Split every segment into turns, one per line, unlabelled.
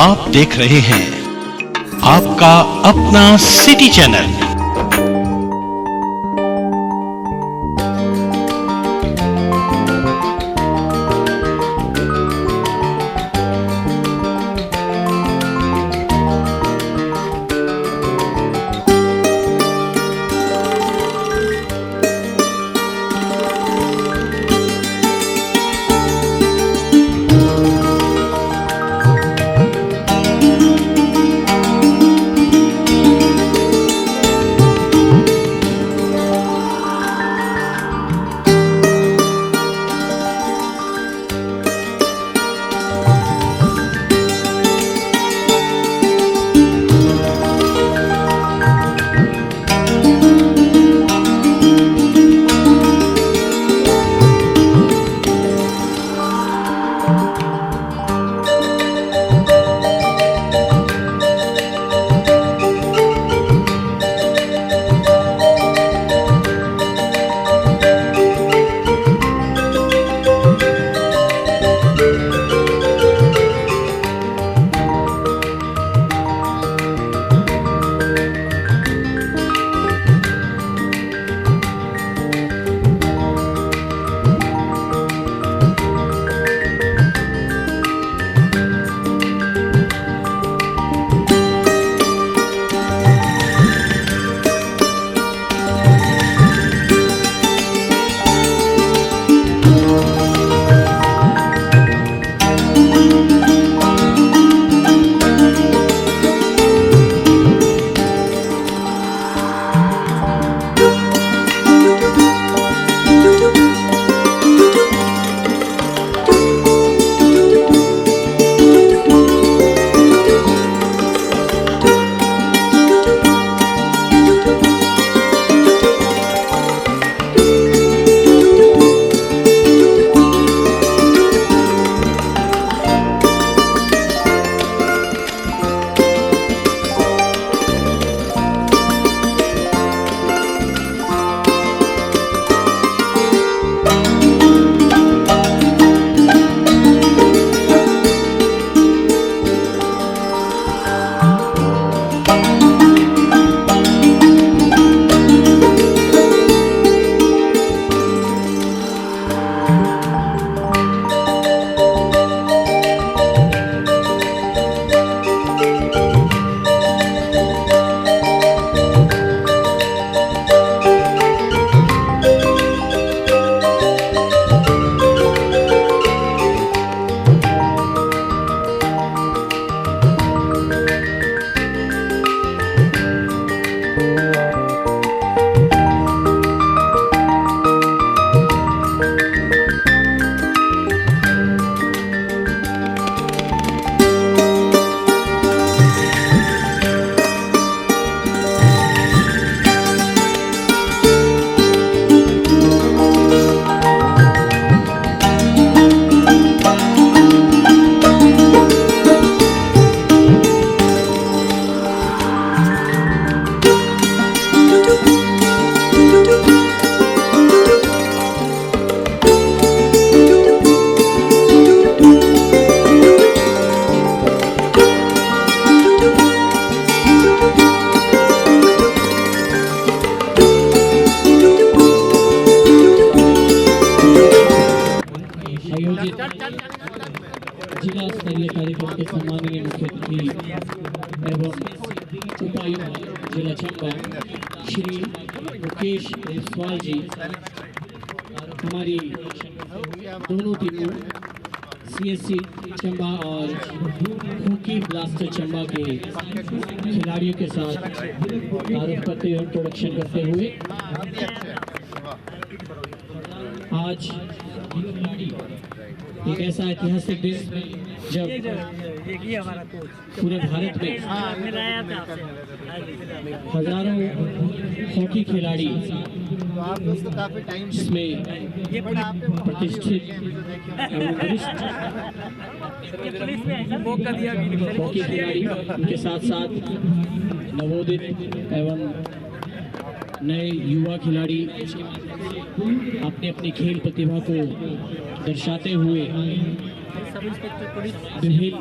आप देख रहे हैं आपका अपना सिटी चैनल।
जिला स्तरीय कार्यक्रम के सम्माननीय मुख्य अतिथि एवं उपायुक्त जिला चंबा श्री मुकेश देसवाल जी हमारी दोनों टीमों CSC चंबा और हॉकी ब्लास्टर चंबा के खिलाड़ियों के साथ तारुफ करते हुए प्रोडक्शन करते हुए आज एक ऐसा ऐतिहासिक दिन जब पूरे भारत में हजारों हॉकी खिलाड़ी जिसमें प्रतिष्ठित एवं वरिष्ठ हॉकी खिलाड़ी उनके साथ साथ नवोदित एवं नए युवा खिलाड़ी अपनी अपनी खेल प्रतिभा को दर्शाते हुए विभिन्न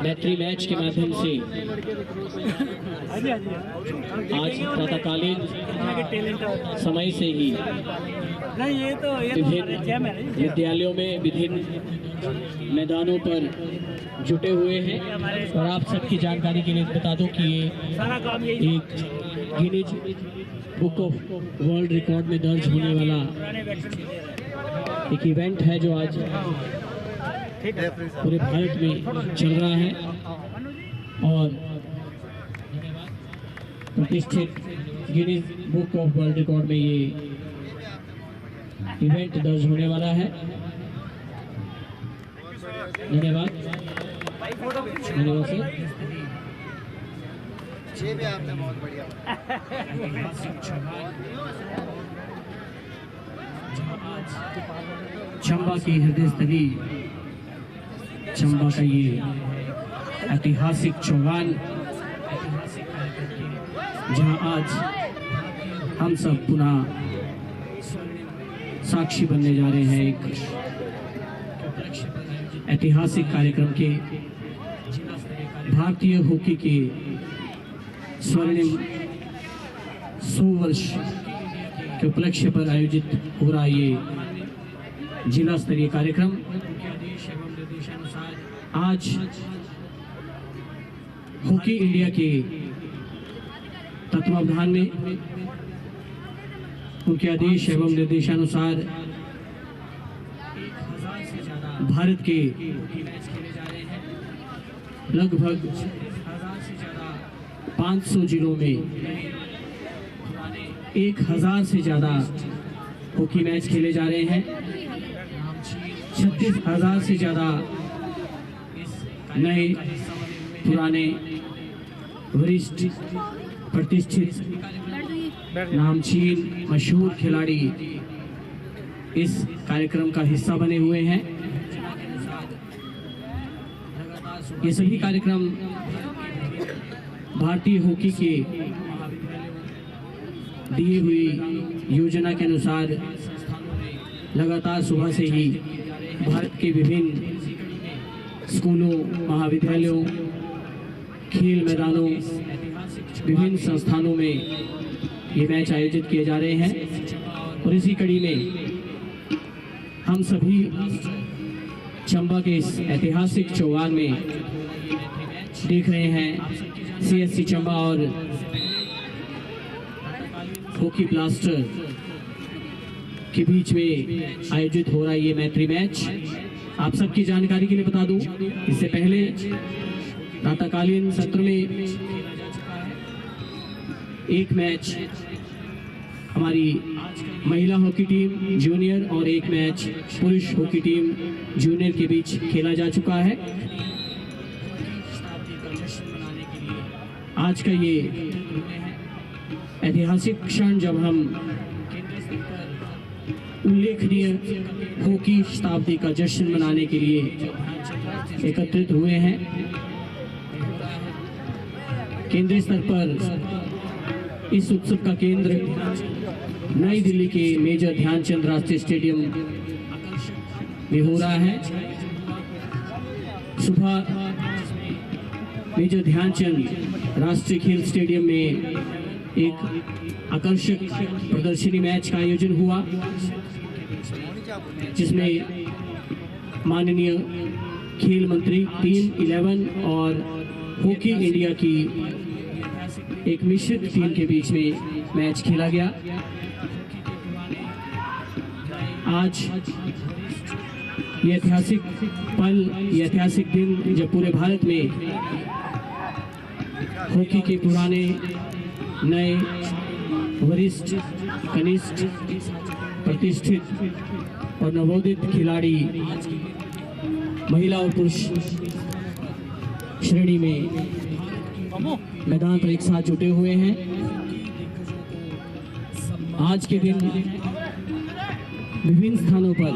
मैत्री मैच के माध्यम से आज प्रातःकालीन समय से ही विभिन्न विद्यालयों में विभिन्न मैदानों पर जुटे हुए हैं। और आप सबकी जानकारी के लिए बता दूं कि ये एक Guinness book of world record में दर्ज होने वाला एक इवेंट है जो आज पूरे भारत में चल रहा है और प्रतिष्ठित Guinness book of world record में ये इवेंट दर्ज होने वाला है। धन्यवाद धन्यवाद सर।
आपने बहुत बढ़िया
चंबा की हृदय स्थली चंबा का ये ऐतिहासिक चौगान जहां आज हम सब पुनः साक्षी बनने जा रहे हैं एक ऐतिहासिक कार्यक्रम के। भारतीय हॉकी के स्वर्णिम 100 वर्ष के उपलक्ष्य पर आयोजित हो रहा ये जिला स्तरीय कार्यक्रम आज हॉकी इंडिया के तत्वावधान में उनके आदेश एवं निर्देशानुसार 1000 से ज्यादा भारत के मैच खेले जा रहे हैं। लगभग 1000 से ज्यादा 500 जिलों में 1000 से ज्यादा हॉकी मैच खेले जा रहे हैं। 36,000 से ज्यादा नए पुराने वरिष्ठ प्रतिष्ठित नामचीन मशहूर खिलाड़ी इस कार्यक्रम का हिस्सा बने हुए हैं। ये सभी कार्यक्रम भारतीय हॉकी के दी हुई योजना के अनुसार लगातार सुबह से ही भारत के विभिन्न स्कूलों, महाविद्यालयों, खेल मैदानों, विभिन्न संस्थानों में ये मैच आयोजित किए जा रहे हैं। और इसी कड़ी में हम सभी चंबा के इस ऐतिहासिक चौगान में देख रहे हैं सीएससी चंबा और हॉकी ब्लास्टर के बीच में आयोजित हो रहा है ये मैत्री मैच। आप सबकी जानकारी के लिए बता दूं, इससे पहले प्रातःकालीन सत्र में एक मैच हमारी महिला हॉकी टीम जूनियर और एक मैच पुरुष हॉकी टीम जूनियर के बीच खेला जा चुका है। आज का ये ऐतिहासिक क्षण जब हम उल्लेखनीय हॉकी शताब्दी का जश्न मनाने के लिए एकत्रित हुए हैं। केंद्रीय स्तर पर इस उत्सव का केंद्र नई दिल्ली के मेजर ध्यानचंद राष्ट्रीय स्टेडियम में हो रहा है। सुबह मेजर ध्यानचंद राष्ट्रीय खेल स्टेडियम में एक आकर्षक प्रदर्शनी मैच का आयोजन हुआ, जिसमें माननीय खेल मंत्री टीम 11 और हॉकी इंडिया की एक मिश्रित टीम के बीच में मैच खेला गया। आज ये ऐतिहासिक पल, ये ऐतिहासिक दिन जब पूरे भारत में हॉकी के पुराने, नए, वरिष्ठ, कनिष्ठ, प्रतिष्ठित और नवोदित खिलाड़ी महिला और पुरुष श्रेणी में मैदान पर एक साथ जुटे हुए हैं। आज के दिन विभिन्न स्थानों पर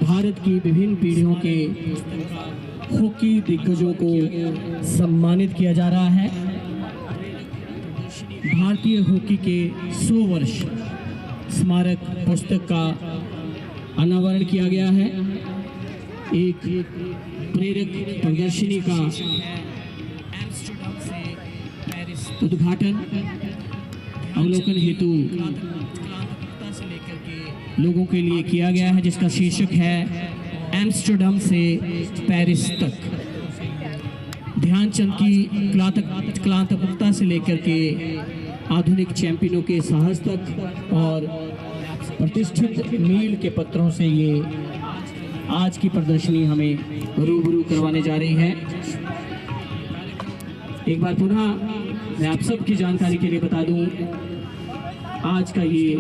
भारत की विभिन्न पीढ़ियों के हॉकी दिग्गजों को सम्मानित किया जा रहा है। भारतीय हॉकी के 100 वर्ष स्मारक पुस्तक का अनावरण किया गया है। एक प्रेरक प्रदर्शनी का उद्घाटन अवलोकन हेतु लोगों के लिए किया गया है, जिसका शीर्षक है एम्स्टर्डम से पेरिस तक। ध्यानचंद की कलात्मकता से लेकर के आधुनिक चैंपियनों के साहस तक और प्रतिष्ठित मील के पत्रों से ये आज की प्रदर्शनी हमें रूबरू करवाने जा रही है। एक बार पुनः मैं आप सबकी जानकारी के लिए बता दूं, आज का ये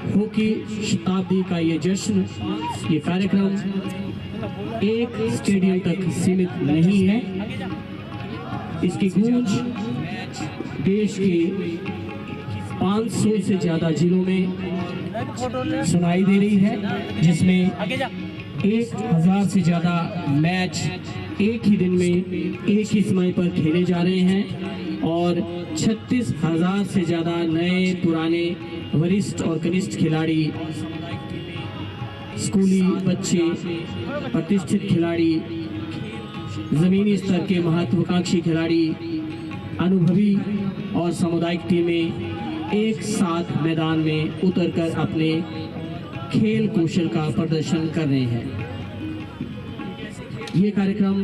हॉकी शताब्दी का ये जश्न, ये कार्यक्रम एक स्टेडियम तक सीमित नहीं है। इसकी गूंज देश के 500 से ज़्यादा जिलों में सुनाई दे रही है, जिसमें 1000 से ज़्यादा मैच एक ही दिन में एक ही समय पर खेले जा रहे हैं और 36,000 से ज़्यादा नए, पुराने, वरिष्ठ और कनिष्ठ खिलाड़ी, स्कूली बच्चे, प्रतिष्ठित खिलाड़ी, ज़मीनी स्तर के महत्वाकांक्षी खिलाड़ी, अनुभवी और सामुदायिक टीमें एक साथ मैदान में उतरकर अपने खेल कौशल का प्रदर्शन कर रहे हैं। ये कार्यक्रम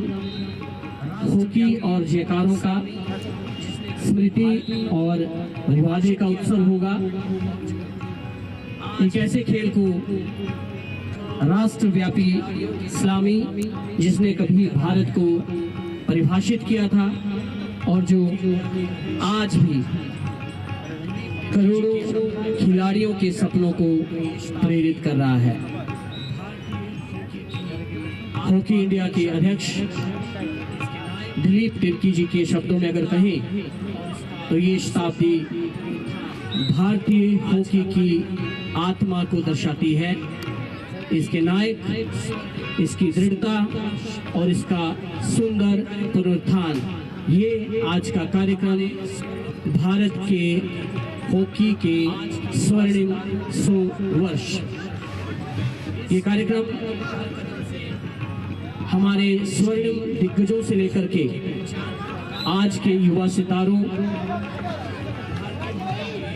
हॉकी और जयकारों का, स्मृति और रिवाजे का उत्सव होगा। एक ऐसे खेल को राष्ट्रव्यापी इस्लामी, जिसने कभी भारत को परिभाषित किया था और जो आज भी करोड़ों खिलाड़ियों के सपनों को प्रेरित कर रहा है। हॉकी इंडिया के अध्यक्ष दिलीप तिर्की जी के शब्दों में अगर कहें तो ये शताब्दी भारतीय हॉकी की आत्मा को दर्शाती है। इसके नायक, इसकी दृढ़ता और इसका सुंदर पुनरुत्थान, ये आज का कार्यक्रम भारत के हॉकी के स्वर्णिम 100 वर्ष। ये कार्यक्रम हमारे स्वर्णिम दिग्गजों से लेकर के आज के युवा सितारों,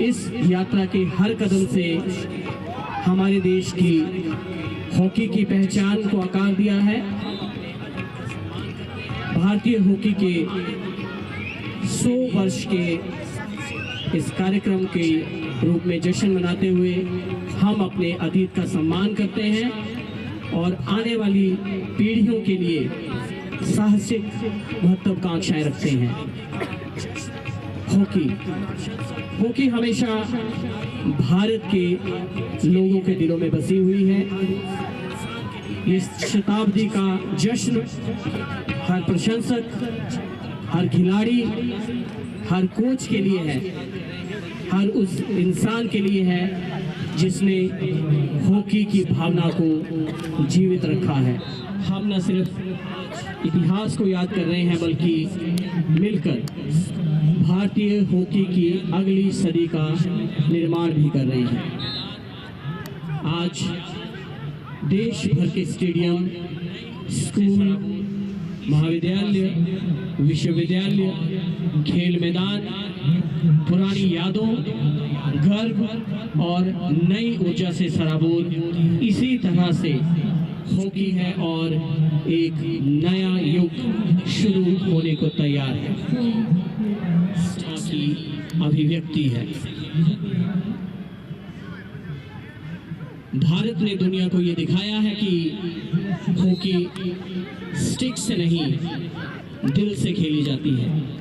इस यात्रा के हर कदम से हमारे देश की हॉकी की पहचान को आकार दिया है। भारतीय हॉकी के 100 वर्ष के इस कार्यक्रम के रूप में जश्न मनाते हुए हम अपने अतीत का सम्मान करते हैं और आने वाली पीढ़ियों के लिए साहसिक महत्वाकांक्षाएं रखते हैं। हॉकी हमेशा भारत के लोगों के दिलों में बसी हुई है। इस शताब्दी का जश्न हर प्रशंसक, हर खिलाड़ी, हर कोच के लिए है, हर उस इंसान के लिए है जिसने हॉकी की भावना को जीवित रखा है। हम न सिर्फ इतिहास को याद कर रहे हैं, बल्कि मिलकर भारतीय हॉकी की अगली सदी का निर्माण भी कर रहे हैं। आज देश भर के स्टेडियम, स्कूल, महाविद्यालय, विश्वविद्यालय, खेल मैदान पुरानी यादों, गर्व और नई ऊर्जा से सराबोर इसी तरह से हॉकी है और एक नया युग शुरू होने को तैयार है। की अभिव्यक्ति है। भारत ने दुनिया को ये दिखाया है कि हॉकी स्टिक से नहीं, दिल से खेली जाती है।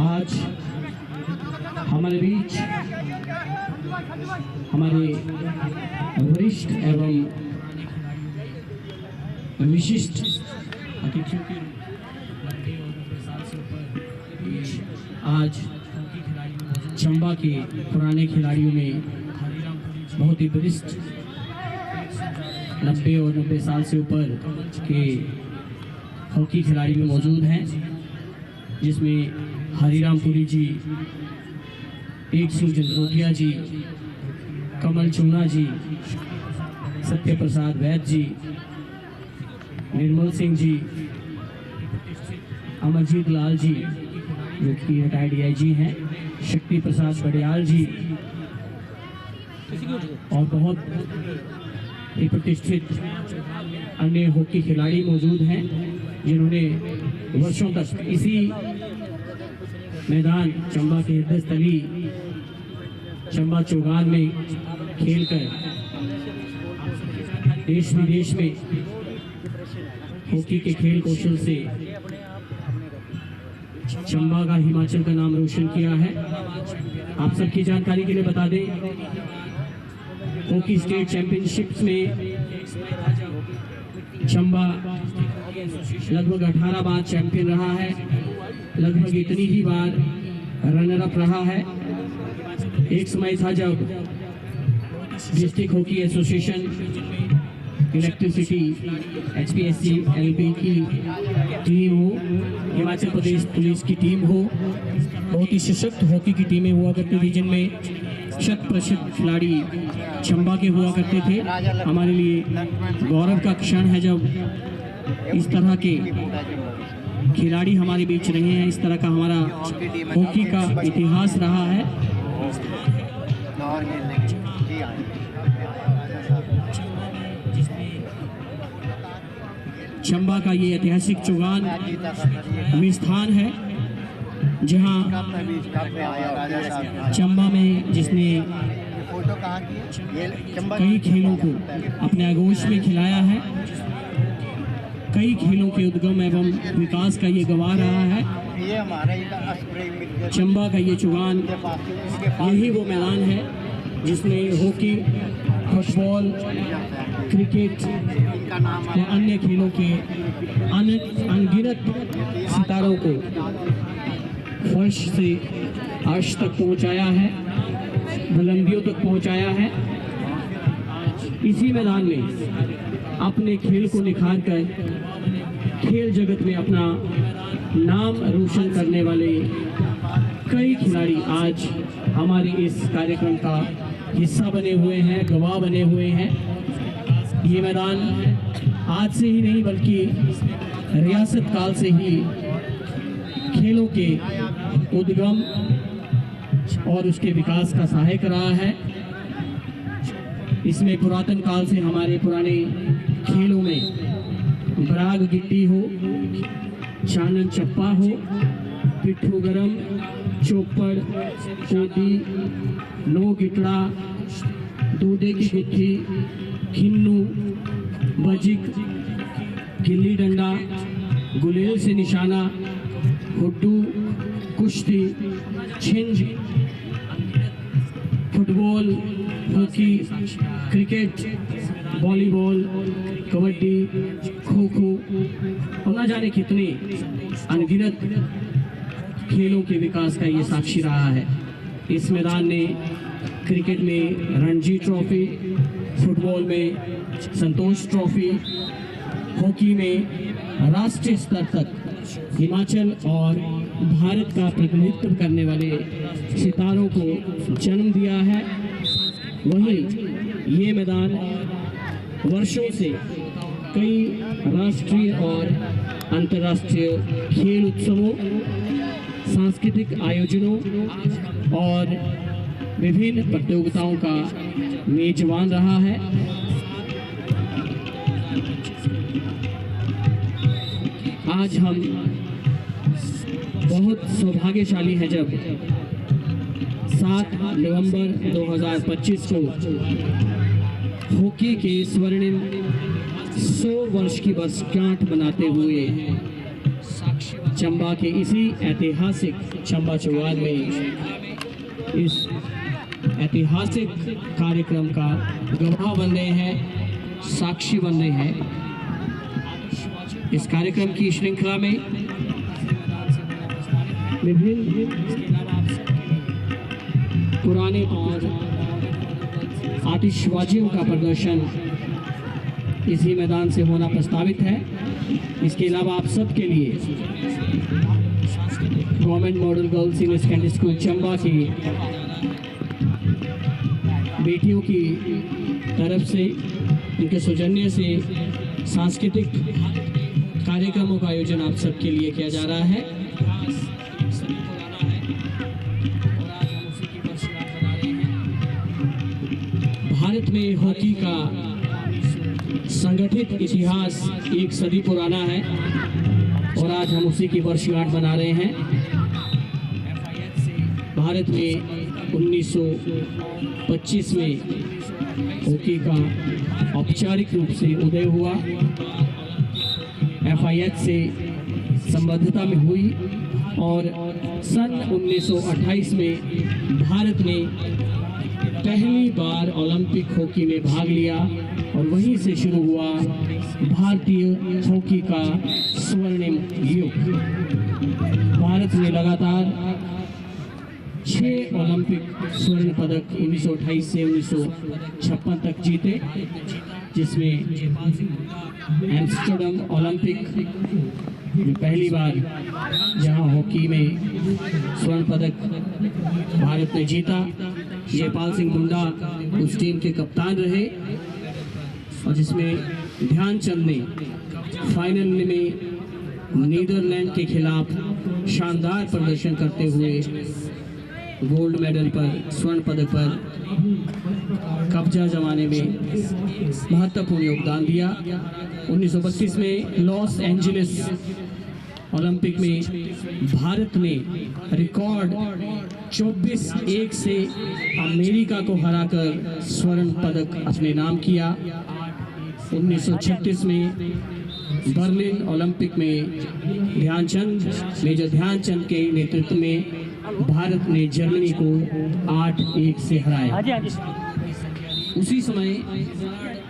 आज हमारे बीच हमारे वरिष्ठ एवं विशिष्ट अतिथियों के आज चंबा के पुराने खिलाड़ियों में बहुत ही वरिष्ठ 90 और 90 साल से ऊपर के हॉकी खिलाड़ी भी मौजूद हैं, जिसमें हरिराम पुरी जी, एक सिंह जंदरोटिया जी, कमल चूना जी, सत्य प्रसाद वैद्य जी, निर्मल सिंह जी, अमरजीत लाल जी जो कि रिटायर्ड DIG हैं, शक्ति प्रसाद बड़ियाल जी और बहुत ही प्रतिष्ठित अन्य हॉकी खिलाड़ी मौजूद हैं, जिन्होंने वर्षों तक इसी मैदान चंबा के हृदय स्थली चंबा चौगान में खेलकर देश विदेश में हॉकी के खेल कौशल से चंबा का, हिमाचल का नाम रोशन किया है। आप सबकी जानकारी के लिए बता दें, हॉकी स्टेट चैंपियनशिप्स में चंबा लगभग 18 बार चैंपियन रहा है, लगभग इतनी ही बार रनर अप रहा है। एक समय था जब district hockey association, electricity, HPSC, LB की टीम हो, हिमाचल प्रदेश पुलिस की टीम हो, बहुत ही सशक्त हॉकी की टीमें हुआ करती थी, जिनमें 100% खिलाड़ी चंबा के हुआ करते थे। हमारे लिए गौरव का क्षण है जब इस तरह के खिलाड़ी हमारे बीच रहे हैं, इस तरह का हमारा हॉकी का इतिहास रहा है। चंबा का ये ऐतिहासिक चौगान वे स्थान है जहां चंबा में जिसने कई खेलों को अपने आगोश में खिलाया है, कई खेलों के उद्गम एवं विकास का ये गवाह रहा है। चंबा का ये चौगान, यही वो मैदान है जिसमें हॉकी, फुटबॉल, क्रिकेट या अन्य खेलों के अनगिनत सितारों को फर्श से अर्श तक पहुंचाया है, बुलंदियों तक पहुंचाया है। इसी मैदान में अपने खेल को निखार कर खेल जगत में अपना नाम रोशन करने वाले कई खिलाड़ी आज हमारे इस कार्यक्रम का हिस्सा बने हुए हैं, गवाह बने हुए हैं। ये मैदान आज से ही नहीं बल्कि रियासत काल से ही खेलों के उद्गम और उसके विकास का सहायक रहा है। इसमें पुरातन काल से हमारे पुराने खेलों में बराग गिट्टी हो, चानन चप्पा हो, पिट्ठू गरम, चौपड़, कोडी, नो गिटड़ा, दूधे की गुत्थी, खिन्नू, बजिक, गिल्ली डंडा, गुलेल से निशाना, हुड्डू, कुश्ती, छिंज, football, hockey, cricket, volleyball, kabaddi, kho kho और न जाने कितने अनगिनत खेलों के विकास का ये साक्षी रहा है। इस मैदान ने क्रिकेट में रणजी ट्रॉफी, फुटबॉल में संतोष ट्रॉफी, हॉकी में राष्ट्रीय स्तर तक हिमाचल और भारत का प्रतिनिधित्व करने वाले सितारों को जन्म दिया है। वहीं ये मैदान वर्षों से कई राष्ट्रीय और अंतर्राष्ट्रीय खेल उत्सवों, सांस्कृतिक आयोजनों और विभिन्न प्रतियोगिताओं का मेजबान रहा है। आज हम बहुत सौभाग्यशाली हैं जब 7 नवंबर 2025 को हॉकी के स्वर्णिम 100 वर्ष की वर्षगांठ मनाते हुए चंबा के इसी ऐतिहासिक चंबा चौगान में इस ऐतिहासिक कार्यक्रम का गवाह बन रहे हैं, साक्षी बन रहे हैं। इस कार्यक्रम की श्रृंखला में विभिन्न पुराने और आतिशबाजियों का प्रदर्शन इसी मैदान से होना प्रस्तावित है। इसके अलावा आप सबके लिए government model girls senior secondary school Chamba की बेटियों की तरफ से, उनके सौजन्य से सांस्कृतिक कार्यक्रमों का आयोजन आप सबके लिए किया जा रहा है। भारत में हॉकी का संगठित इतिहास 1 सदी पुराना है और आज हम उसी की वर्षगांठ मना रहे हैं। भारत में 1925 में हॉकी का औपचारिक रूप से उदय हुआ, FIH से संबद्धता में हुई और सन 1928 में भारत ने पहली बार ओलंपिक हॉकी में भाग लिया और वहीं से शुरू हुआ भारतीय हॉकी का स्वर्णिम युग। भारत ने लगातार 6 ओलंपिक स्वर्ण पदक 1928 से 1956 तक जीते, जिसमें एम्स्टर्डम ओलंपिक जो पहली बार जहां हॉकी में स्वर्ण पदक भारत ने जीता, जयपाल सिंह मुंडा उस टीम के कप्तान रहे और जिसमें ध्यानचंद ने फाइनल में नीदरलैंड के खिलाफ शानदार प्रदर्शन करते हुए गोल्ड मेडल पर, स्वर्ण पदक पर कब्जा जमाने में महत्वपूर्ण योगदान दिया। 1932 में लॉस एंजलिस ओलंपिक में भारत ने रिकॉर्ड 24-1 से अमेरिका को हराकर स्वर्ण पदक अपने नाम किया। 1936 में बर्लिन ओलंपिक में मेजर ध्यानचंद के नेतृत्व में भारत ने जर्मनी को 8-1 से हराया। उसी समय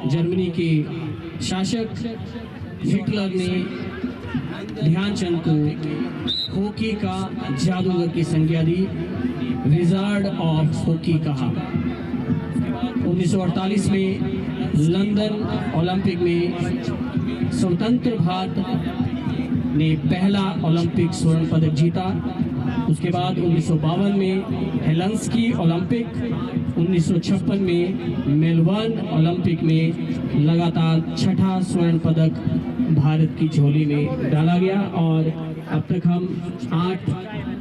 जर्मनी के शासक हिटलर ने ध्यानचंद को हॉकी का जादूगर की संज्ञा दी, विजार्ड ऑफ हॉकी कहा। 1948 में लंदन ओलंपिक में स्वतंत्र भारत ने पहला ओलंपिक स्वर्ण पदक जीता। उसके बाद 1952 में हेलंस्की ओलंपिक, 1956 में मेलबर्न ओलंपिक में लगातार 6ठा स्वर्ण पदक भारत की झोली में डाला गया और अब तक हम 8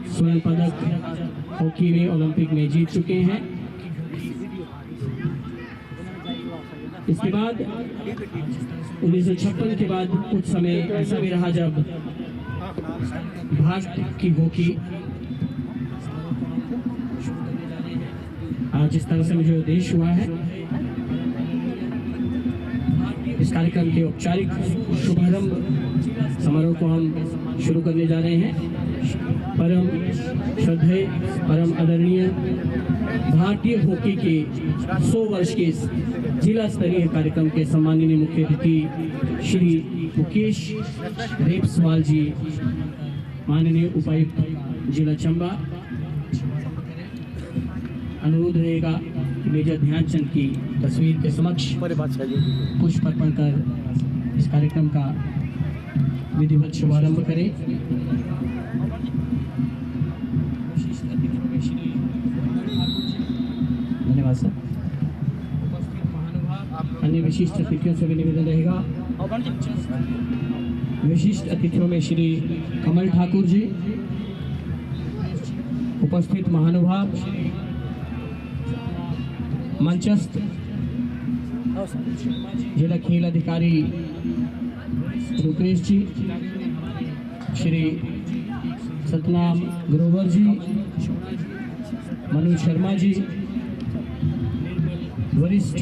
स्वर्ण पदक हॉकी में ओलंपिक में जीत चुके हैं। इसके बाद 1956 के बाद कुछ समय ऐसा भी रहा जब भारत की हॉकी आज इस तरह से मुझे उद्देश्य हुआ है। इस कार्यक्रम के औपचारिक शुभारंभ समारोह को हम शुरू करने जा रहे हैं। परम श्रद्धेय, परम आदरणीय भारतीय हॉकी के 100 वर्ष के जिला स्तरीय कार्यक्रम के सम्माननीय मुख्य अतिथि श्री मुकेश रेपसवाल जी, माननीय उपायुक्त जिला चंबा। अनुरोध रहेगा कि मेजर ध्यानचंद की तस्वीर के समक्ष पुष्प अर्पण कर इस कार्यक्रम का विधिवत शुभारंभ करें। धन्यवाद सर। अन्य विशिष्ट अतिथियों से भी निवेदन रहेगा। विशिष्ट अतिथियों में श्री कमल ठाकुर जी, उपस्थित महानुभाव, मंचस्थ जिला खेल अधिकारी रुपेश जी, श्री सतनाम ग्रोवर जी, मनोज शर्मा जी, वरिष्ठ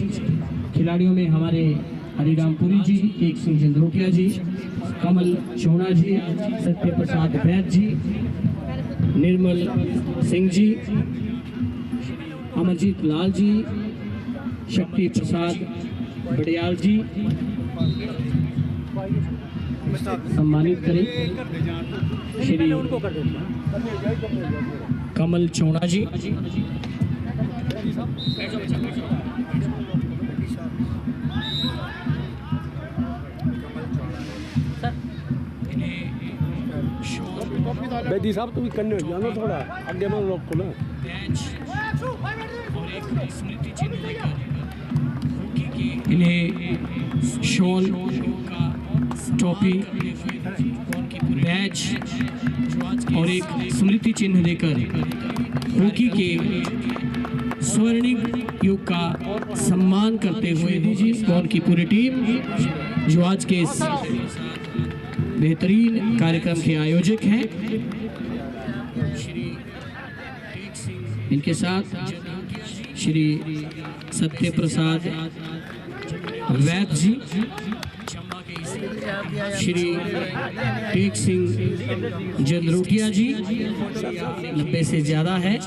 खिलाड़ियों में हमारे हरिरामपुरी जी, केक सिंह जंदरोटिया जी, कमल चौना जी, सत्य प्रसाद वैद जी, निर्मल सिंह जी, अमरजीत लाल जी, शक्ति प्रसाद बड़ियाल जी सम्मानित करें। श्री कमल चौना जी,
बेदी साहब तुम कन्नड़ जानो थोड़ा आगे में लोग को ना
इन्हें शॉल, टोपी, बैच और एक स्मृति चिन्ह देकर हॉकी के स्वर्णिम युग का सम्मान करते हुए कौन की पूरी टीम जो आज के इस बेहतरीन कार्यक्रम के आयोजक हैं, इनके साथ श्री सत्य प्रसाद वैद जी, श्री टेक सिंह जंदरोटिया जी 90 से ज़्यादा है,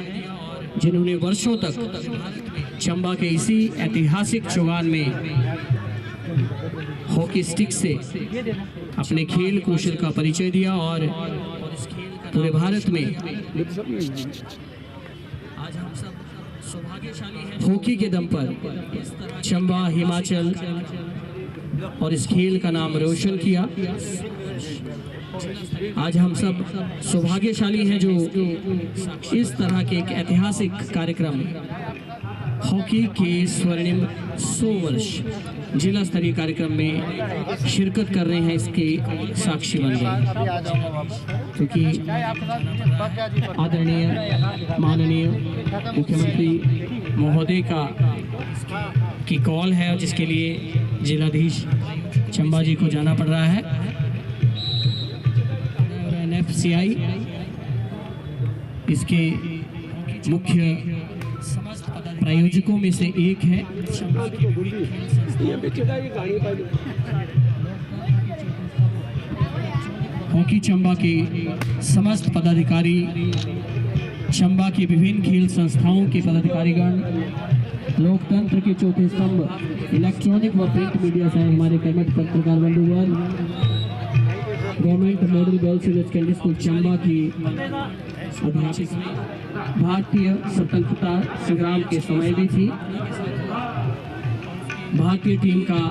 जिन्होंने वर्षों तक चंबा के इसी ऐतिहासिक चौगान में हॉकी स्टिक से अपने खेल कौशल का परिचय दिया और पूरे भारत में आज हम सब सौभाग्यशाली हैं हॉकी के दम पर चंबा, हिमाचल और इस खेल का नाम रोशन किया। आज हम सब सौभाग्यशाली हैं जो इस तरह के एक ऐतिहासिक कार्यक्रम हॉकी के स्वर्णिम 100 वर्ष जिला स्तरीय कार्यक्रम में शिरकत कर रहे हैं, इसके साक्षी बन गए। क्योंकि आदरणीय माननीय मुख्यमंत्री महोदय की कॉल है और जिसके लिए जिलाधीश चंबा जी को जाना पड़ रहा है। NFCI इसके मुख्य प्रायोजकों में से एक है। हॉकी चंबा के समस्त पदाधिकारी, चंबा की विभिन्न खेल संस्थाओं के पदाधिकारीगण, लोकतंत्र के चौथे स्तंभ इलेक्ट्रॉनिक व प्रिंट मीडिया से हमारे कर्मठ पत्रकार बंधुगण, government model girls senior secondary school Chamba की अध्यापिका, भारतीय स्वतंत्रता संग्राम के समय भी थी। भारतीय टीम का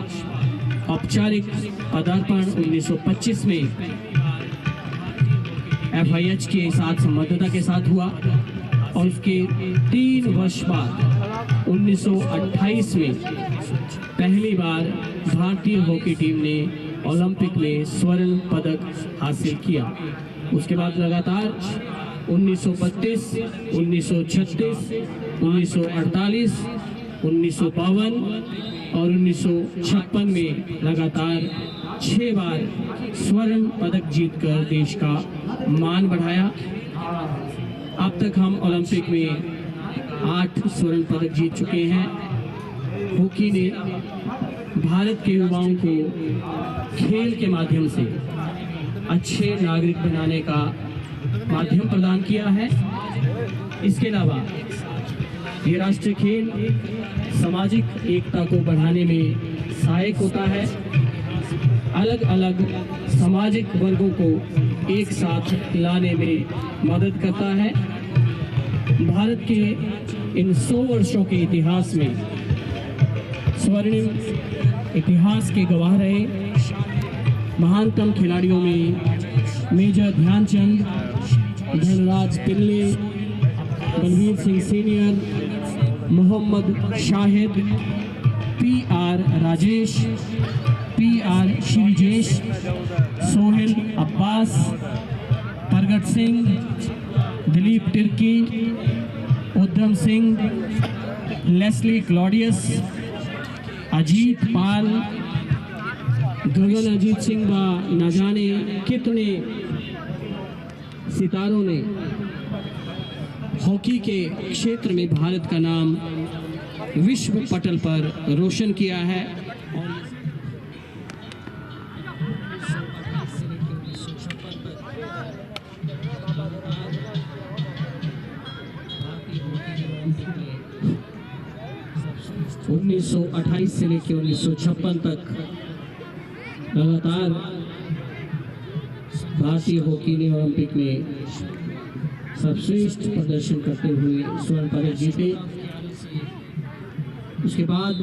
औपचारिक पदार्पण 1925 में FIH के साथ संबद्धता के साथ हुआ और उसके 3 वर्ष बाद 1928 में पहली बार भारतीय हॉकी टीम ने ओलंपिक में स्वर्ण पदक हासिल किया। उसके बाद लगातार 1932, 1936, 1948, 1952, और 1956 में लगातार 6 बार स्वर्ण पदक जीतकर देश का मान बढ़ाया। अब तक हम ओलंपिक में 8 स्वर्ण पदक जीत चुके हैं। हॉकी ने भारत के युवाओं को खेल के माध्यम से अच्छे नागरिक बनाने का माध्यम प्रदान किया है। इसके अलावा ये राष्ट्रीय खेल सामाजिक एकता को बढ़ाने में सहायक होता है, अलग अलग सामाजिक वर्गों को एक साथ लाने में मदद करता है। भारत के इन 100 वर्षों के इतिहास में स्वर्णिम इतिहास के गवाह रहे महानतम खिलाड़ियों में major Dhyan Chand, Dhanraj Pillay, Balbir Singh senior, Mohammed Shahid, PR Rajesh, PR Sreejesh, Sohail Abbas, Pargat Singh, Dilip Tirkey, Udham Singh, Leslie Claudius, Ajit Pal, Gagan Ajit Singh व न जाने कितने सितारों ने हॉकी के क्षेत्र में भारत का नाम विश्व पटल पर रोशन किया है। और 1928 से लेकर 1956 तक लगातार भारतीय हॉकी ने ओलंपिक में सर्वश्रेष्ठ प्रदर्शन करते हुए स्वर्ण पदक जीते। उसके बाद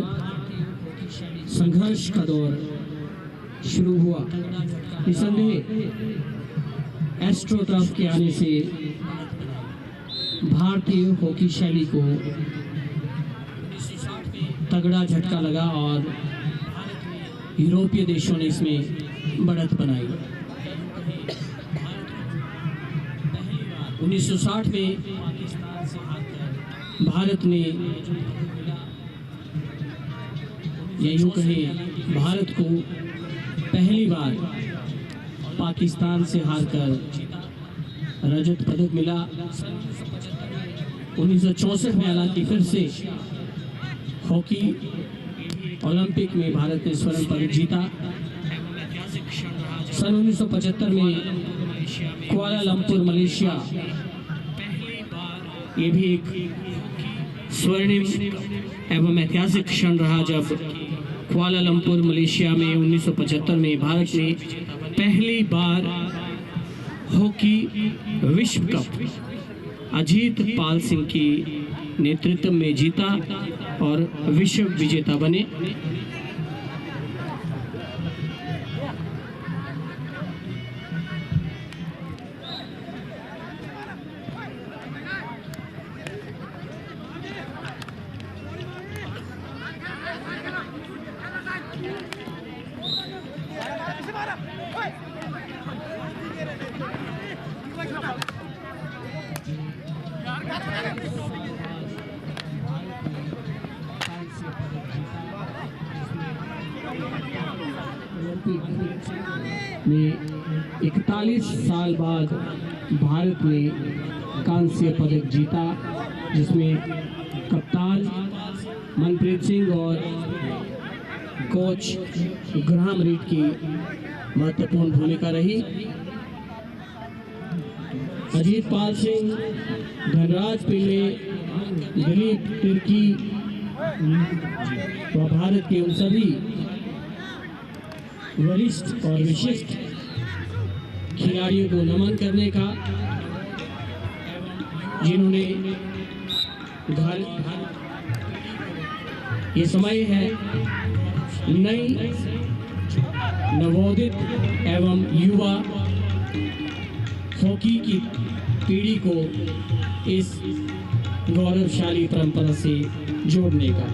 संघर्ष का दौर शुरू हुआ। निसंदेह एस्ट्रोटर्फ के आने से भारतीय हॉकी शैली को तगड़ा झटका लगा और यूरोपीय देशों ने इसमें बढ़त बनाई। 1960 में भारत ने, या यूं कहें भारत को पहली बार पाकिस्तान से हारकर रजत पदक मिला। 1964 में हालांकि फिर से हॉकी ओलंपिक में भारत ने स्वर्ण पदक जीता। सन 1975 में कुआलालंपुर मलेशिया, ये भी एक स्वर्णिम एवं ऐतिहासिक क्षण रहा जब कुआलालंपुर मलेशिया में 1975 में भारत ने पहली बार हॉकी विश्व कप अजीत पाल सिंह की नेतृत्व में जीता और विश्व विजेता बने। में 41 साल बाद भारत ने कांस्य पदक जीता, जिसमें कप्तान मनप्रीत सिंह और कोच ग्राहम रीड की महत्वपूर्ण भूमिका रही। अजीत पाल सिंह, धनराज पिल्ले, दिलीप तिर्की व भारत के उन सभी वरिष्ठ और विशिष्ट खिलाड़ियों को नमन करने का, जिन्होंने ये समय है नई नवोदित एवं युवा हॉकी की पीढ़ी को इस गौरवशाली परंपरा से जोड़ने का।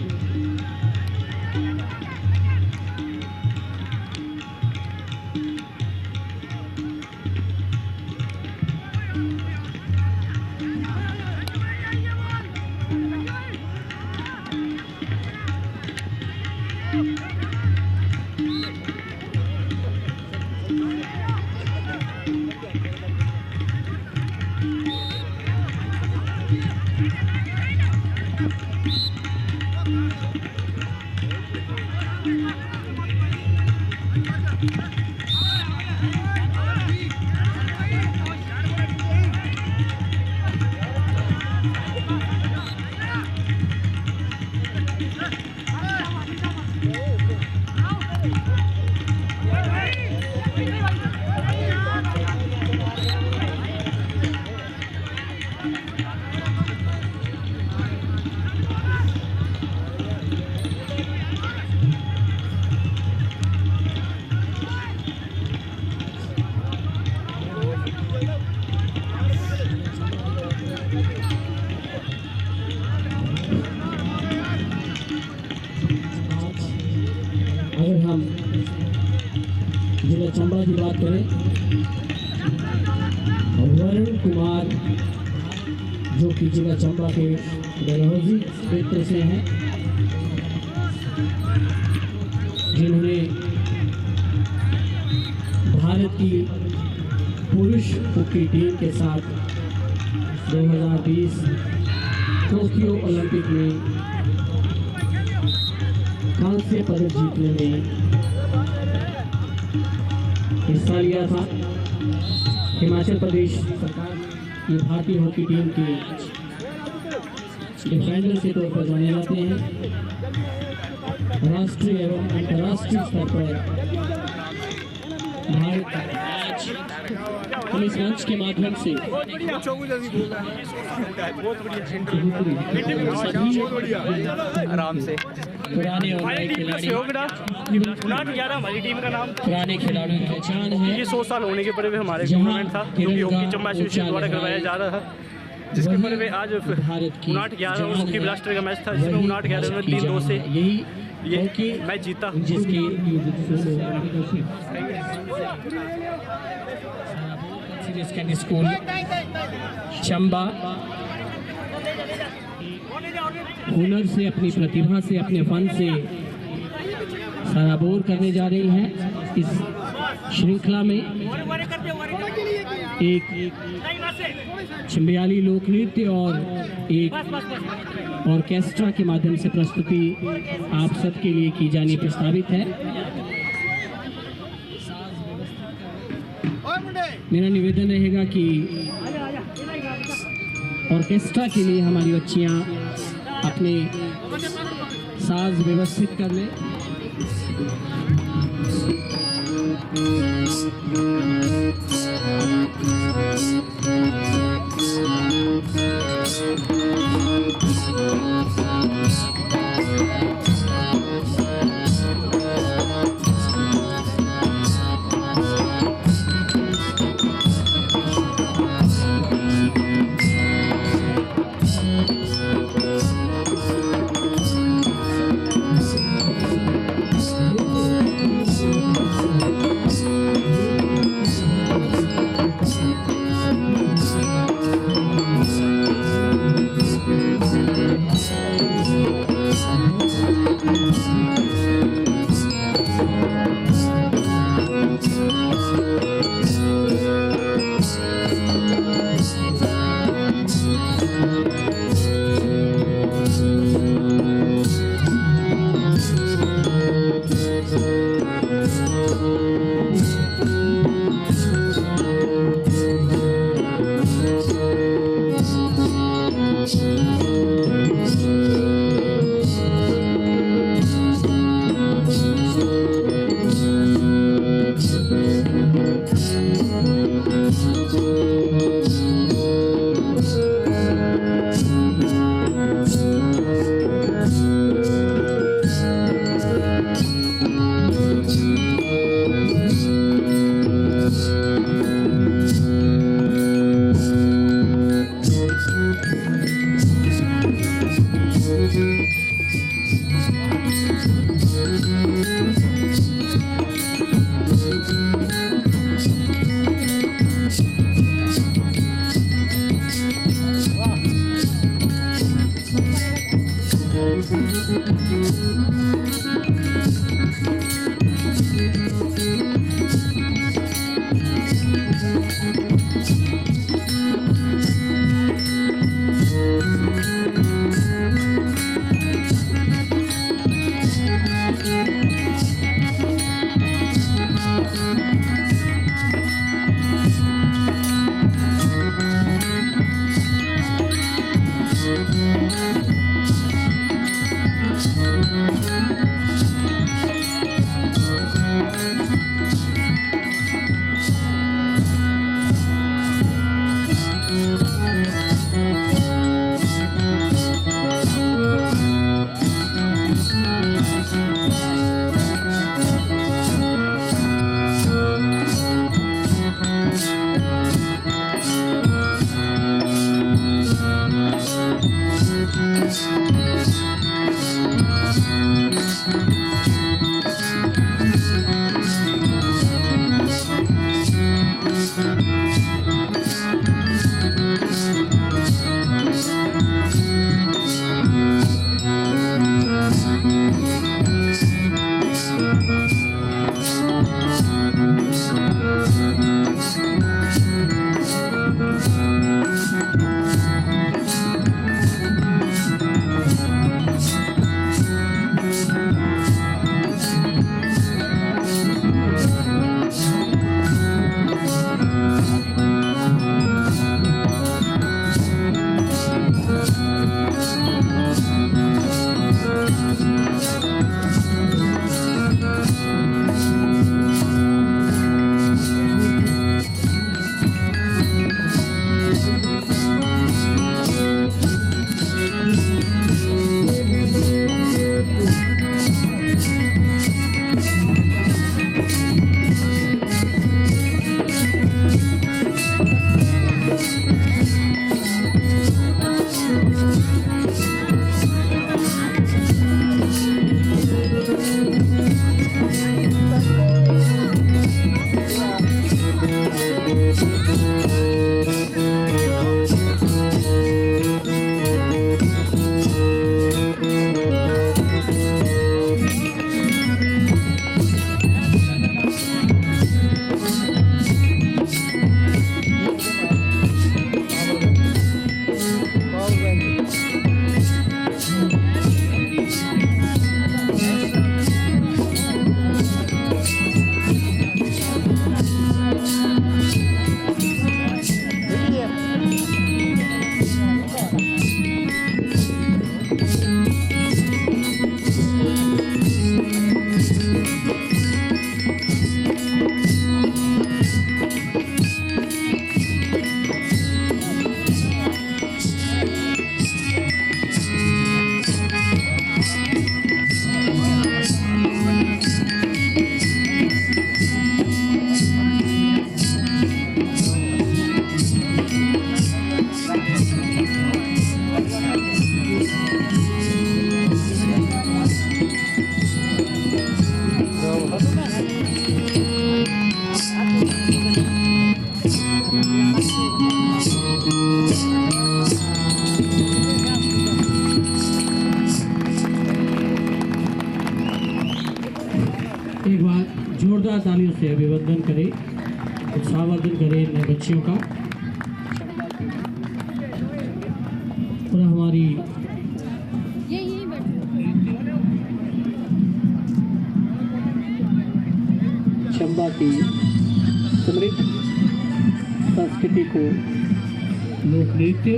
जिला चंबा की बात करें, वरुण कुमार जो कि जिला चंबा के डलहौजी क्षेत्र से हैं, जिन्होंने भारत की पुरुष हॉकी टीम के साथ 2020 टोक्यो ओलंपिक में कांस्य पदक जीतने में हिस्सा लिया था। हिमाचल प्रदेश सरकार की भारतीय हॉकी टीम के डिफेंडर के तौर पर जाने जाते हैं। राष्ट्रीय एवं अंतर्राष्ट्रीय स्तर पर भारत आज हम इस मंच के माध्यम से
आराम से
पुराने और नए खिलाड़ी,
हमारी टीम का नाम
पुराने खिलाड़ियों की पहचान है।
ये 100 साल होने के पर भी हमारे टूर्नामेंट था जो कि हॉकी चंबा एसोसिएशन द्वारा करवाया जा रहा था, जिसके पर भी आज
भारत की
59-11 हॉकी ब्लास्टर का मैच था, जिसमें 59-11 में 3-2 से
यही
ये
हॉकी
मैच जीता।
जिसकी सेकेंडरी स्कूल चंबा हुनर से, अपनी प्रतिभा से, अपने फन से सराबोर करने जा रही हैं। इस श्रृंखला में एक चंबियाली लोक नृत्य और एक ऑर्केस्ट्रा के माध्यम से प्रस्तुति आप सबके लिए की जानी प्रस्तावित है। मेरा निवेदन रहेगा कि ऑर्केस्ट्रा के लिए हमारी बच्चियां अपने साज व्यवस्थित कर लें। एक बार जोरदार तालियों से अभिवादन करें, उत्साहवर्धन करें इन बच्चियों का। और हमारी चंबा की समृद्ध संस्कृति को लोक नृत्य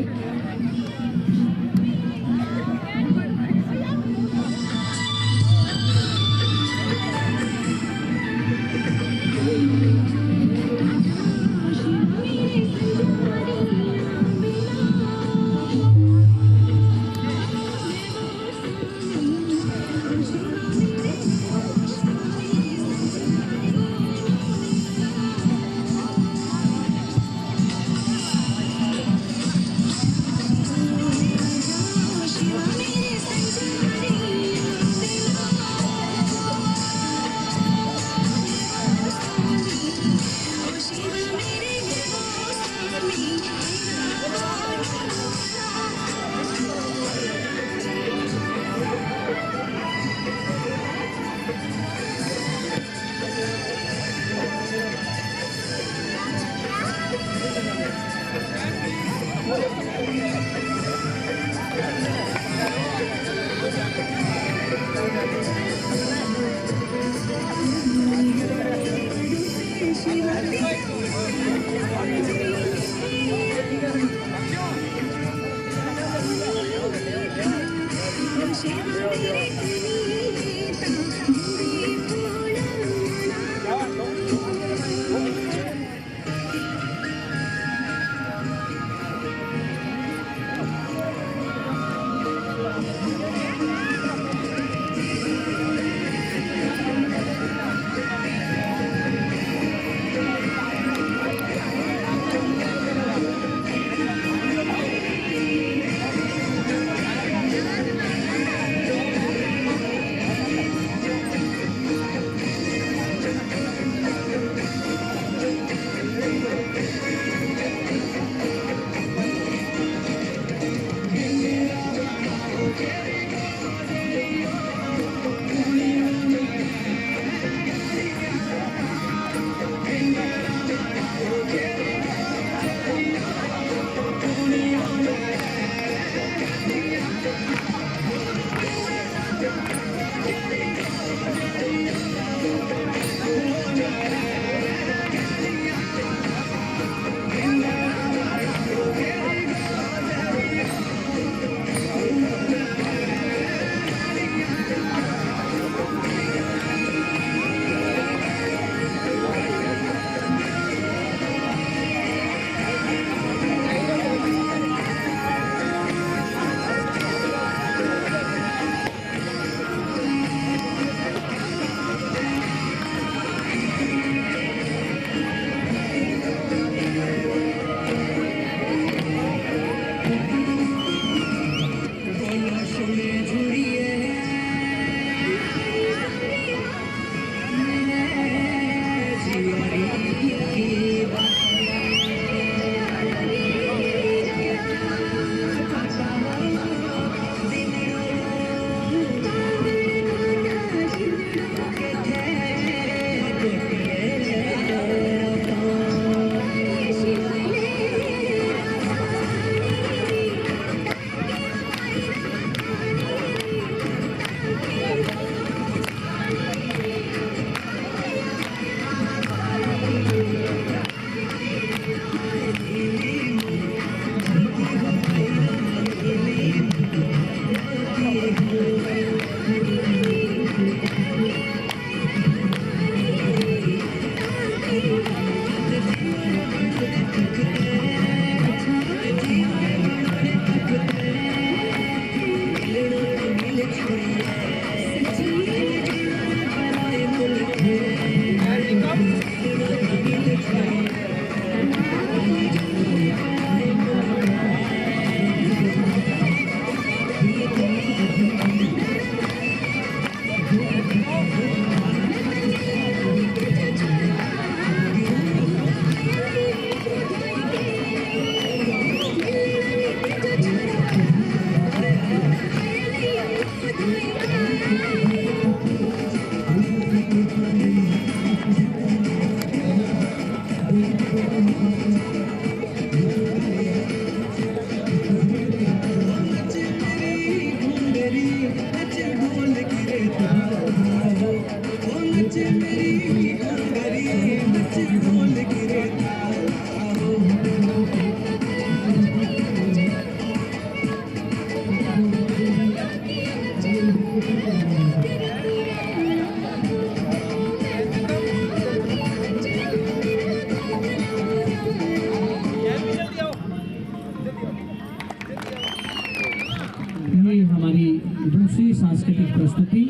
ये हमारी दूसरी सांस्कृतिक प्रस्तुति।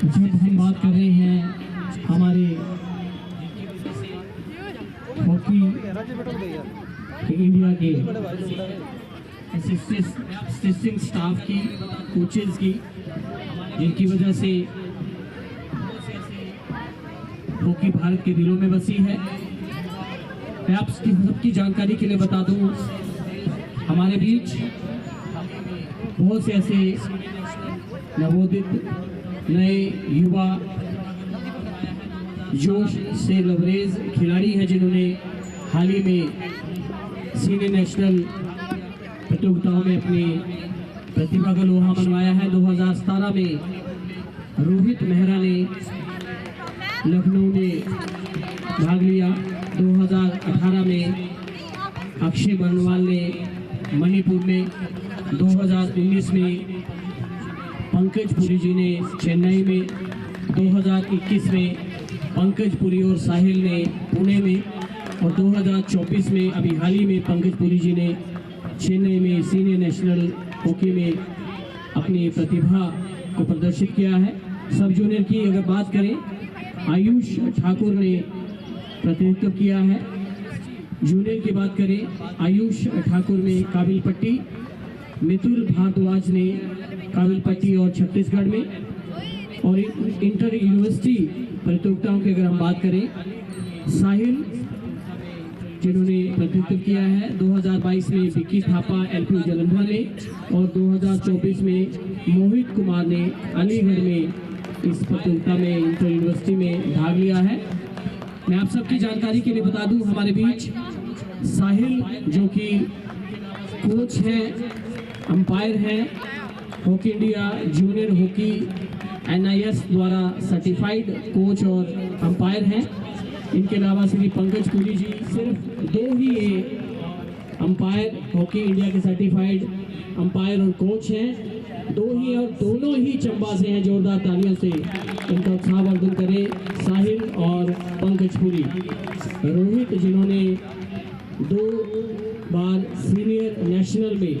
जब हम बात कर रहे हैं हमारे हॉकी इंडिया के असिस्टेंट स्टाफ की, कोचेज की, जिनकी वजह से हॉकी भारत के दिलों में बसी है। मैं आप सबकी जानकारी के लिए बता दूं, हमारे बीच बहुत से ऐसे नवोदित नए युवा जोश से लबरेज खिलाड़ी हैं जिन्होंने हाल ही में सीनियर नेशनल प्रतियोगिताओं में अपनी प्रतिभा का लोहा मनवाया है। 2017 में रोहित मेहरा ने लखनऊ में भाग लिया। 2018 में अक्षय बर्नवाल ने मणिपुर में, 2019 में पंकज पुरी जी ने चेन्नई में, 2021 में पंकज पुरी और साहिल ने पुणे में, और 2024 में अभी हाल ही में पंकज पुरी जी ने चेन्नई में सीनियर नेशनल हॉकी में अपनी प्रतिभा को प्रदर्शित किया है। सब जूनियर की अगर बात करें, आयुष ठाकुर ने प्रतिनिधित्व किया है। जूनियर की बात करें, आयुष ठाकुर ने काबिल पट्टी, मितुल भारद्वाज ने काबिल पट्टी और छत्तीसगढ़ में, और इंटर यूनिवर्सिटी प्रतियोगिताओं की अगर हम बात करें, साहिल जिन्होंने प्रतिनिधित्व किया है 2022 में विक्की थापा एलपी जलंधर में, और 2024 में मोहित कुमार ने अलीगढ़ में इस प्रतियोगिता में इंटर यूनिवर्सिटी में भाग लिया है। मैं आप सबकी जानकारी के लिए बता दूं, हमारे बीच साहिल जो कि कोच हैं, अंपायर हैं, hockey India junior hockey NIS द्वारा सर्टिफाइड कोच और अंपायर हैं। इनके अलावा श्री पंकज पुरी जी, सिर्फ 2 ही ये अंपायर हॉकी इंडिया के सर्टिफाइड अंपायर और कोच हैं, 2 ही, और दोनों ही चंबा से हैं। जोरदार तालियों से उनका उत्साहवर्धन करें, साहिल और पंकज पुरी। रोहित जिन्होंने 2 बार सीनियर नेशनल में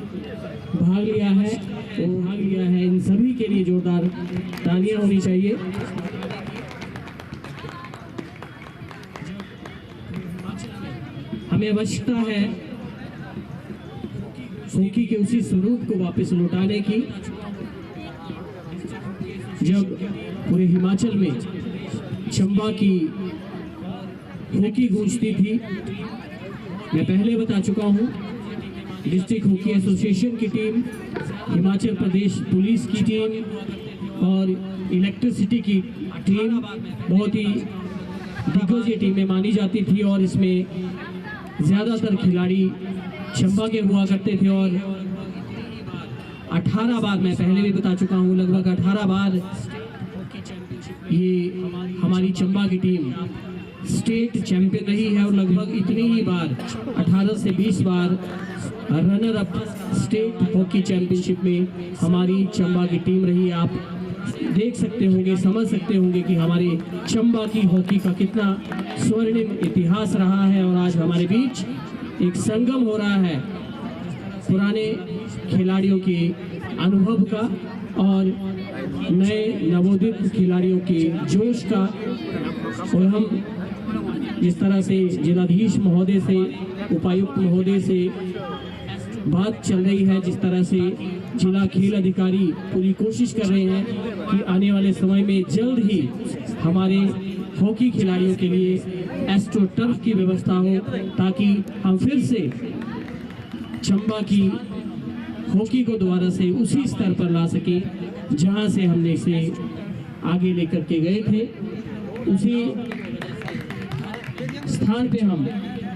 भाग लिया है, इन सभी के लिए जोरदार तालियां होनी चाहिए। हमें आवश्यकता है हॉकी के उसी स्वरूप को वापस लौटाने की जब पूरे हिमाचल में चंबा की हॉकी गूंजती थी। मैं पहले बता चुका हूं, डिस्ट्रिक्ट हॉकी एसोसिएशन की टीम, हिमाचल प्रदेश पुलिस की टीम और इलेक्ट्रिसिटी की टीम बहुत ही दिग्गज टीमें मानी जाती थी, और इसमें ज़्यादातर खिलाड़ी चंबा के हुआ करते थे। और 18 बार, मैं पहले भी बता चुका हूँ, लगभग 18 बार ये हमारी चंबा की टीम स्टेट चैंपियन रही है, और लगभग इतनी ही बार 18 से 20 बार runner up state hockey championship में हमारी चंबा की टीम रही। आप देख सकते होंगे, समझ सकते होंगे कि हमारे चंबा की हॉकी का कितना स्वर्णिम इतिहास रहा है। और आज हमारे बीच एक संगम हो रहा है पुराने खिलाड़ियों के अनुभव का और नए नवोदित खिलाड़ियों के जोश का। और हम जिस तरह से जिलाधीश महोदय से, उपायुक्त महोदय से बात चल रही है, जिस तरह से जिला खेल अधिकारी पूरी कोशिश कर रहे हैं कि आने वाले समय में जल्द ही हमारे हॉकी खिलाड़ियों के लिए एस्ट्रो टर्फ की व्यवस्था हो, ताकि हम फिर से चंबा की हॉकी को दोबारा से उसी स्तर पर ला सके जहां से हमने इसे आगे लेकर के गए थे। उसी स्थान पे हम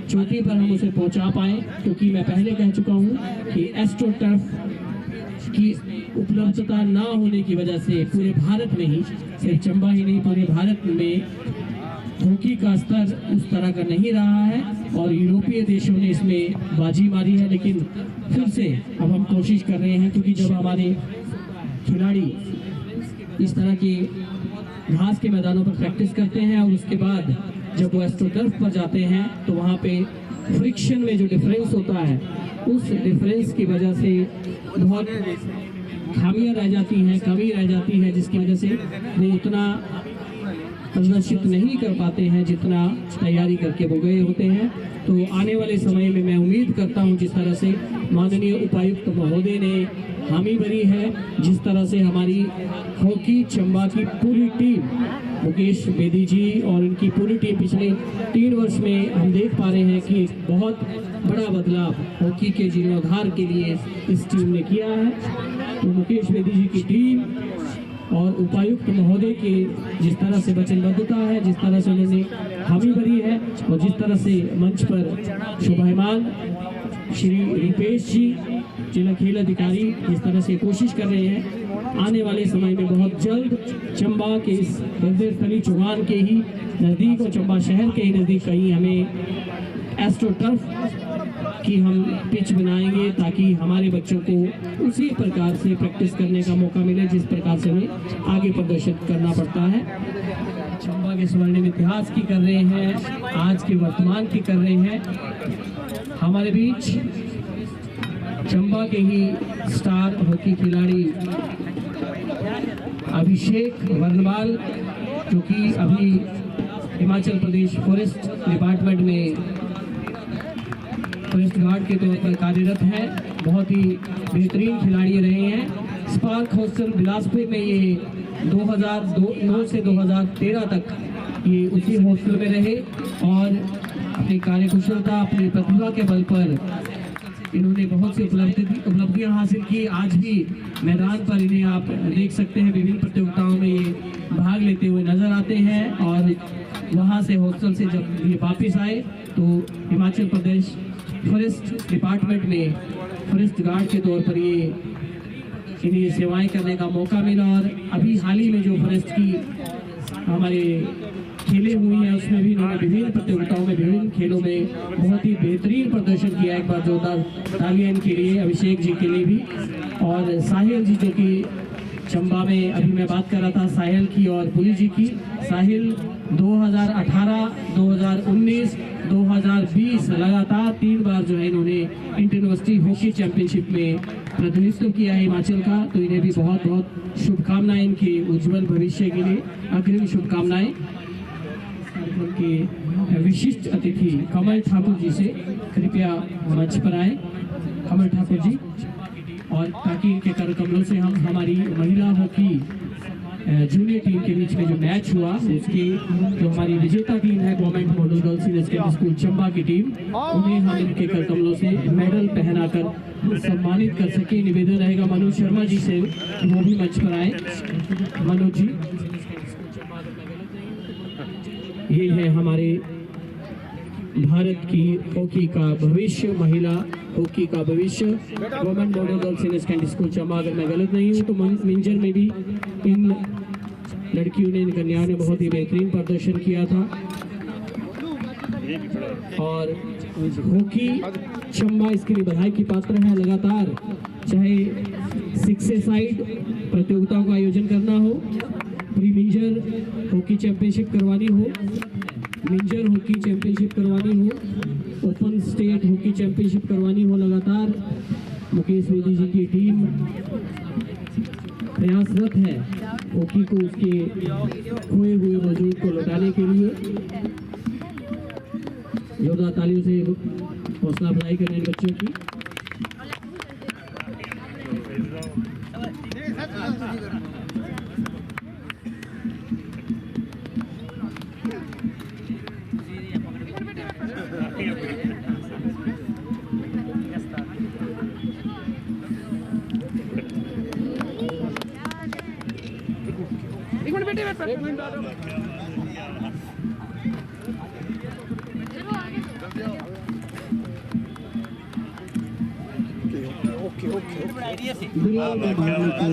चोटी पर हम उसे पहुंचा पाए, क्योंकि मैं पहले कह चुका हूं कि एस्ट्रो टर्फ की उपलब्धता ना होने की वजह से पूरे भारत में ही, सिर्फ चंबा ही नहीं पूरे भारत में हॉकी का स्तर उस तरह का नहीं रहा है और यूरोपीय देशों ने इसमें बाजी मारी है। लेकिन फिर से अब हम कोशिश कर रहे हैं, क्योंकि जब हमारे खिलाड़ी इस तरह के घास के मैदानों पर प्रैक्टिस करते हैं और उसके बाद जब वो एस्ट्रो टर्फ पर जाते हैं तो वहाँ पे फ्रिक्शन में जो डिफरेंस होता है, उस डिफरेंस की वजह से बहुत खामियां रह जाती हैं, कमी रह जाती है, जिसकी वजह से वो उतना प्रदर्शित नहीं कर पाते हैं जितना तैयारी करके वो गए होते हैं। तो आने वाले समय में मैं उम्मीद करता हूं, जिस तरह से माननीय उपायुक्त महोदय ने हामी भरी है, जिस तरह से हमारी हॉकी चंबा की पूरी टीम, मुकेश बेदी जी और इनकी पूरी टीम पिछले 3 वर्ष में हम देख पा रहे हैं कि बहुत बड़ा बदलाव हॉकी के जीर्णोद्धार के लिए इस टीम ने किया है। तो मुकेश बेदी जी की टीम और उपायुक्त महोदय की जिस तरह से वचनबद्धता है, जिस तरह से उन्होंने हामी भरी है और जिस तरह से मंच पर शोभायमान श्री रूपेश जी जिला खेल अधिकारी जिस तरह से कोशिश कर रहे हैं, आने वाले समय में बहुत जल्द चंबा के इस स्थली चौहान के ही नज़दीक और चंबा शहर के ही नज़दीक कहीं हमें एस्ट्रो टर्फ कि हम पिच बनाएंगे, ताकि हमारे बच्चों को उसी प्रकार से प्रैक्टिस करने का मौका मिले जिस प्रकार से हमें आगे प्रदर्शित करना पड़ता है। चंबा के स्वर्णिम इतिहास की कर रहे हैं, आज के वर्तमान की कर रहे हैं। हमारे बीच चंबा के ही स्टार हॉकी खिलाड़ी अभिषेक वर्णवाल, जो कि अभी हिमाचल प्रदेश फॉरेस्ट डिपार्टमेंट में फॉरेस्ट गार्ड के तौर पर कार्यरत है, बहुत ही बेहतरीन खिलाड़ी रहे हैं। स्पार्क हॉस्टल बिलासपुर में ये 2009 से 2013 तक ये उसी हॉस्टल में रहे और अपनी कार्यकुशलता, अपनी प्रतिभा के बल पर इन्होंने बहुत सी उपलब्धियां हासिल की। आज भी मैदान पर इन्हें आप देख सकते हैं, विभिन्न प्रतियोगिताओं में ये भाग लेते हुए नजर आते हैं। और वहां से हॉस्टल से जब ये वापस आए तो हिमाचल प्रदेश फॉरेस्ट डिपार्टमेंट में फॉरेस्ट गार्ड के तौर पर ये इन्हें सेवाएं करने का मौका मिला। और अभी हाल ही में जो फॉरेस्ट की हमारे खेलें हुई हैं, उसमें भी इन्होंने विभिन्न प्रतियोगिताओं में, विभिन्न खेलों में बहुत ही बेहतरीन प्रदर्शन किया। एक बार जोरदार तालियां इनके लिए, अभिषेक जी के लिए भी। और साहिल जी, जो कि चंबा में अभी मैं बात कर रहा था साहिल की और पुरी जी की। साहिल 2018, 2019, 2020 लगातार 3 बार जो है इन्होंने इंटर यूनिवर्सिटी हॉकी चैंपियनशिप में प्रतिनिधित्व किया है हिमाचल का। तो इन्हें भी बहुत बहुत शुभकामनाएं, इनके उज्जवल भविष्य के लिए अग्रिम शुभकामनाएं। कार्यक्रम के विशिष्ट अतिथि कमल ठाकुर जी से कृपया मंच पर आए। कमल ठाकुर जी, और ताकि इनके कर कमलों से हम हमारी महिला हॉकी जूनियर टीम के बीच में जो मैच हुआ, उसकी जो हमारी विजेता टीम है government model girls senior secondary school Chamba की टीम, उन्हें हम इनके कर कमलों से मेडल पहनाकर सम्मानित कर सके। निवेदन रहेगा मनोज शर्मा जी से, वो भी मंच पर आए। मनोज जी, ये है हमारे भारत की हॉकी का भविष्य, महिला हॉकी का भविष्य। Government model girls senior secondary school Chamba, अगर मैं गलत नहीं हूँ तो मिंजर में भी इन लड़कियों ने, इन कन्याओं ने बहुत ही बेहतरीन प्रदर्शन किया था। और हॉकी चंबा इसके लिए बधाई की पात्र है। लगातार चाहे 6 साइड प्रतियोगिताओं का आयोजन करना हो, प्री मिंजर हॉकी चैंपियनशिप करवानी हो, मिंजर हॉकी चैंपियनशिप करवानी हो, ओपन स्टेट हॉकी चैंपियनशिप करवानी हो, लगातार मुकेश बेदी जी की टीम प्रयासरत है हॉकी को उसके खोए हुए वजूद को लौटाने के लिए। जोरदार तालियों से हौसला अफजाई करें इन बच्चों की। बिलाल गढ़वाली को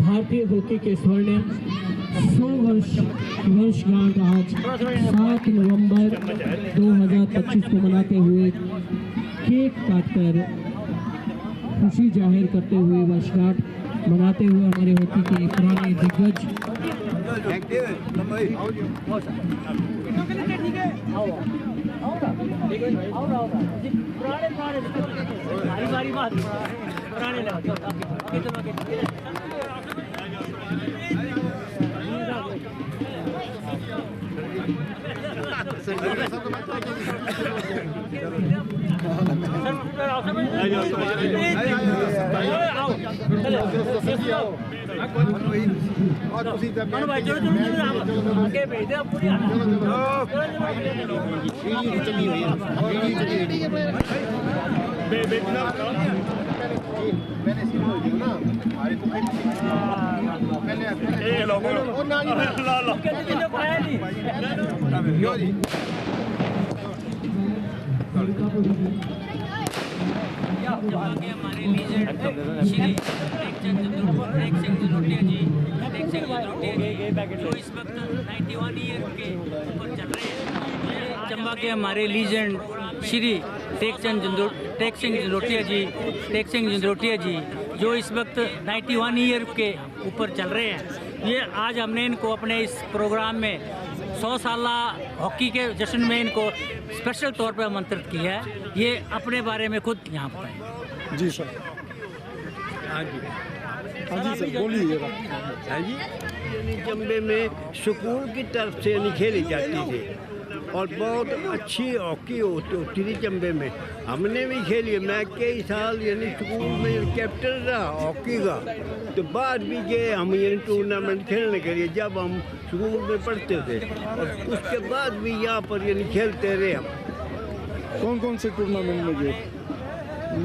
भारतीय हॉकी के स्वर्णिम 100 वर्षगांठ आज 7 नवंबर 2025 को मनाते हुए केक काटकर खुशी जाहिर करते हुए वर्षगांठ मनाते हुए हमारे हॉकी के पुराने दिग्गज
हमारे लीजेंड श्री टेकचंद जंदूटिया जी जो इस वक्त 91 ईयर के ऊपर चल रहे हैं। चंबा के हमारे लीजेंड श्री टेकचंद जंदूटिया जी जो इस वक्त 91 ईयर के ऊपर चल रहे हैं। ये आज हमने इनको अपने इस प्रोग्राम में 100 साल हॉकी के जश्न में इनको स्पेशल तौर पर आमंत्रित किया है। ये अपने बारे में खुद यहाँ बताएं।
जी सर। हाँ जी सर बोलिए जरा।
हाँ जी, चंबे में स्कूल की तरफ से यानी खेली जाती थी और बहुत अच्छी हॉकी होती थी चंबे में। हमने भी खेली, मैं कई साल यानी स्कूल में कैप्टन रहा हॉकी का। तो बाद भी गए हम यानी टूर्नामेंट खेलने के लिए जब हम स्कूल में पढ़ते थे, और उसके बाद भी यहाँ पर यानी खेलते रहे हम।
कौन कौन से टूर्नामेंट में गए?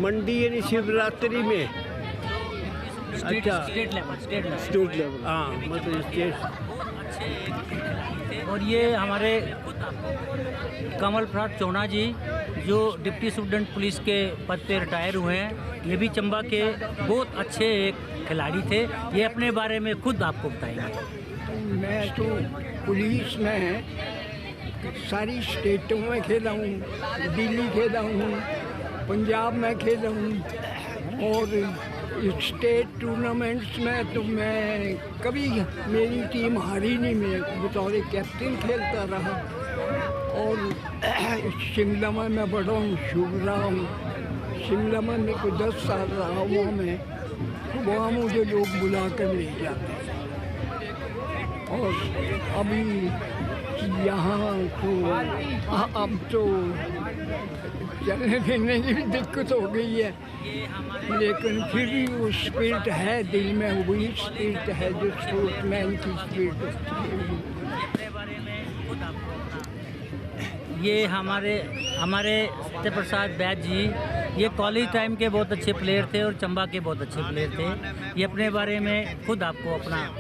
मंडी यानी शिवरात्रि में। अच्छा,
स्टेट लेवल
हाँ मतलब स्टेट।
और ये हमारे कमल प्रसाद चौना जी जो डिप्टी सुप्रीटेंडेंट पुलिस के पद पे रिटायर हुए हैं, ये भी चंबा के बहुत अच्छे एक खिलाड़ी थे। ये अपने बारे में खुद आपको बताएंगे।
मैं तो पुलिस में सारी स्टेटों में खेला हूँ, दिल्ली खेला हूँ, पंजाब में खेला हूँ, और स्टेट टूर्नामेंट्स में तो मैं कभी मेरी टीम हारी नहीं। मैं बतौर कैप्टन खेलता रहा। और शिमला में मैं बड़ा हूँ, शुभ रहा हूँ। शिमला में मेरे को 10 साल रहा वहाँ में। वहाँ मुझे लोग बुला कर ले जाते हैं। और अभी यहाँ तो अब तो चलने फिरने की भी दिक्कत हो गई है, लेकिन फिर भी वो स्पिरिट है दिल में, वही स्पिरिट है जो स्पोर्ट्समैन की स्पिरिट।
ये हमारे सत्यप्रसाद बैद जी, ये कॉलेज टाइम के बहुत अच्छे प्लेयर थे और चंबा के बहुत अच्छे प्लेयर थे। ये अपने बारे में खुद आपको अपना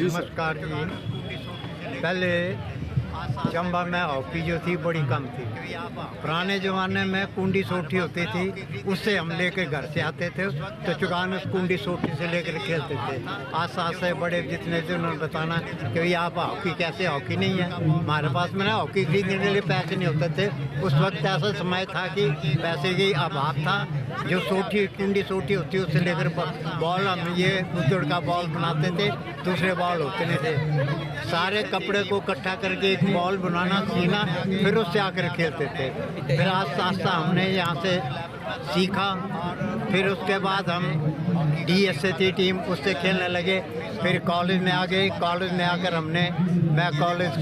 नमस्कार जी। पहले चंबा में हॉकी जो थी बड़ी कम थी। पुराने ज़माने में कुंडी सोटी होती थी, उससे हम लेकर घर से आते थे तो चुकान उस कुंडी सोटी से लेकर खेलते थे। आस पास से बड़े जितने थे उन्होंने बताना कि भाई आप हॉकी कैसे, हॉकी नहीं है हमारे पास में ना, हॉकी खरीदने के लिए पैसे नहीं होते थे। उस वक्त ऐसा समय था कि पैसे की अभाव था। जो सोटी कुंडी सोटी होती है उससे लेकर बॉल हम ये उजड़ का बॉल बनाते थे, दूसरे बॉल होते नहीं थे। सारे कपड़े को इकट्ठा करके एक बॉल बनाना सीखना, फिर उससे आकर खेलते थे। फिर आस्ता आस्ता हमने यहाँ से सीखा। फिर उसके बाद हम DSA थी टीम, उससे खेलने लगे। फिर कॉलेज में आ गए। कॉलेज में आकर मैं कॉलेज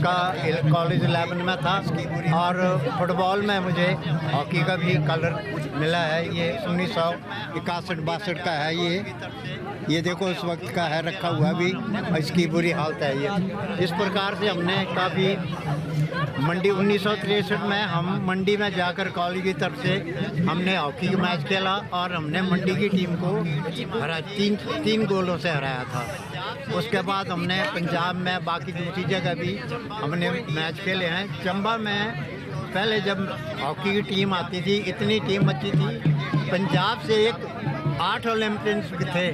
11 में था और फुटबॉल में मुझे हॉकी का भी कलर मिला है। ये 1961-62 का है। ये देखो उस वक्त का है रखा हुआ भी, इसकी बुरी हालत है। ये इस प्रकार से हमने काफ़ी मंडी 1963 में हम मंडी में जाकर कॉलेज की तरफ से हमने हॉकी का मैच खेला और हमने मंडी की टीम को हरा 3 गोलों से हराया था। उसके बाद हमने पंजाब में बाकी दूसरी जगह भी हमने मैच खेले हैं। चंबा में पहले जब हॉकी की टीम आती थी, इतनी टीम अच्छी थी, पंजाब से 8 ओलंपियंस थे।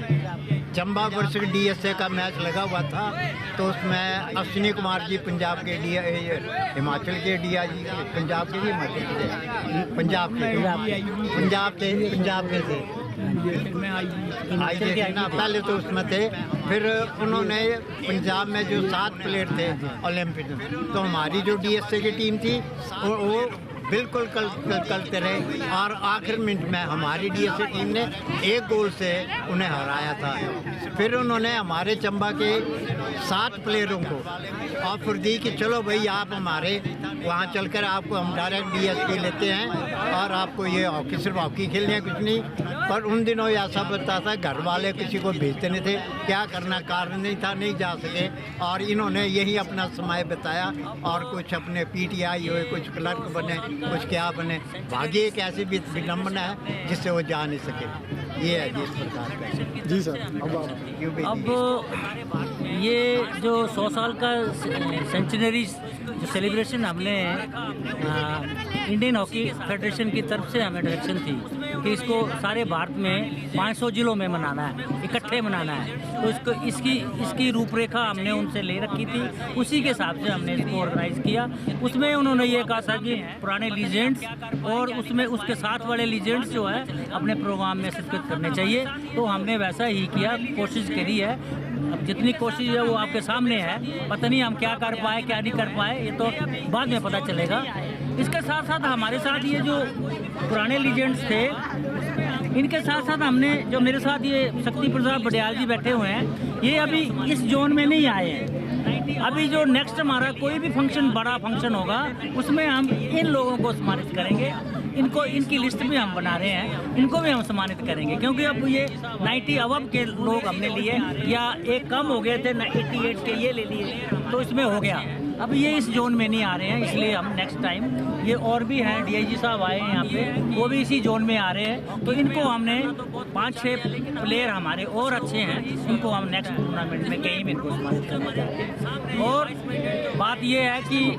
चंबा वर्सेस DSA का मैच लगा हुआ था, तो उसमें अश्विनी कुमार जी पंजाब के हिमाचल के DIG पंजाब के हिमाचल के पंजाब के थे ना, पहले तो उसमें थे। फिर उन्होंने पंजाब में जो 7 प्लेयर थे ओलंपिक, तो हमारी जो DSA की टीम थी वो बिल्कुल करते रहे और आखिर मिनट में हमारी DSA टीम ने 1 गोल से उन्हें हराया था। फिर उन्होंने हमारे चंबा के 7 प्लेयरों को ऑफर दी कि चलो भाई आप हमारे वहाँ चलकर आपको हम डायरेक्ट DSP लेते हैं और आपको ये हॉकी सिर्फ हॉकी खेलनी है, कुछ नहीं। पर उन दिनों ऐसा पता था, घर वाले किसी को भेजते नहीं थे, क्या करना कारण नहीं था, नहीं जा सके। और इन्होंने यही अपना समय बताया और कुछ अपने PTI हुए, कुछ क्लर्क बने, कुछ क्या बने। भाग्य एक ऐसी भी विडम्बना है जिससे वो जा नहीं सके। ये है जिस प्रकार का।
जी सर,
अब ये जो 100 साल का सेंचुरी जो सेलिब्रेशन हमने इंडियन हॉकी फेडरेशन की तरफ से हमें डायरेक्शन थी कि इसको सारे भारत में 500 जिलों में मनाना है, इकट्ठे मनाना है। तो इसकी रूपरेखा हमने उनसे ले रखी थी, उसी के हिसाब से हमने इसको ऑर्गेनाइज किया। उसमें उन्होंने ये कहा था कि पुराने लीजेंड्स और उसमें उसके साथ वाले लीजेंड्स जो है अपने प्रोग्राम में शिरकत करने चाहिए। तो हमने वैसा ही किया, कोशिश करी है। अब जितनी कोशिश है वो आपके सामने है, पता नहीं हम क्या कर पाए क्या नहीं कर पाए, ये तो बाद में पता चलेगा। इसके साथ साथ हमारे साथ ये जो पुराने लीजेंड्स थे, इनके साथ साथ हमने जो मेरे साथ ये शक्ति प्रसाद बडियाल जी बैठे हुए हैं, ये अभी इस जोन में नहीं आए हैं। अभी जो नेक्स्ट हमारा कोई भी फंक्शन, बड़ा फंक्शन होगा, उसमें हम इन लोगों को सम्मानित करेंगे। इनकी लिस्ट भी हम बना रहे हैं, इनको भी हम सम्मानित करेंगे, क्योंकि अब ये 90 अवब के लोग हमने लिए, या एक कम हो गए थे 88 के, ये ले लिए, तो इसमें हो गया। अब ये इस जोन में नहीं आ रहे हैं, इसलिए हम नेक्स्ट टाइम, ये और भी हैं, DIG साहब आए हैं यहाँ पे, वो भी इसी जोन में आ रहे हैं। तो इनको हमने 5-6 प्लेयर हमारे और अच्छे हैं, इनको हम नेक्स्ट टूर्नामेंट में कहीं भी इनको सम्मानित करना चाहते हैं। और बात ये है कि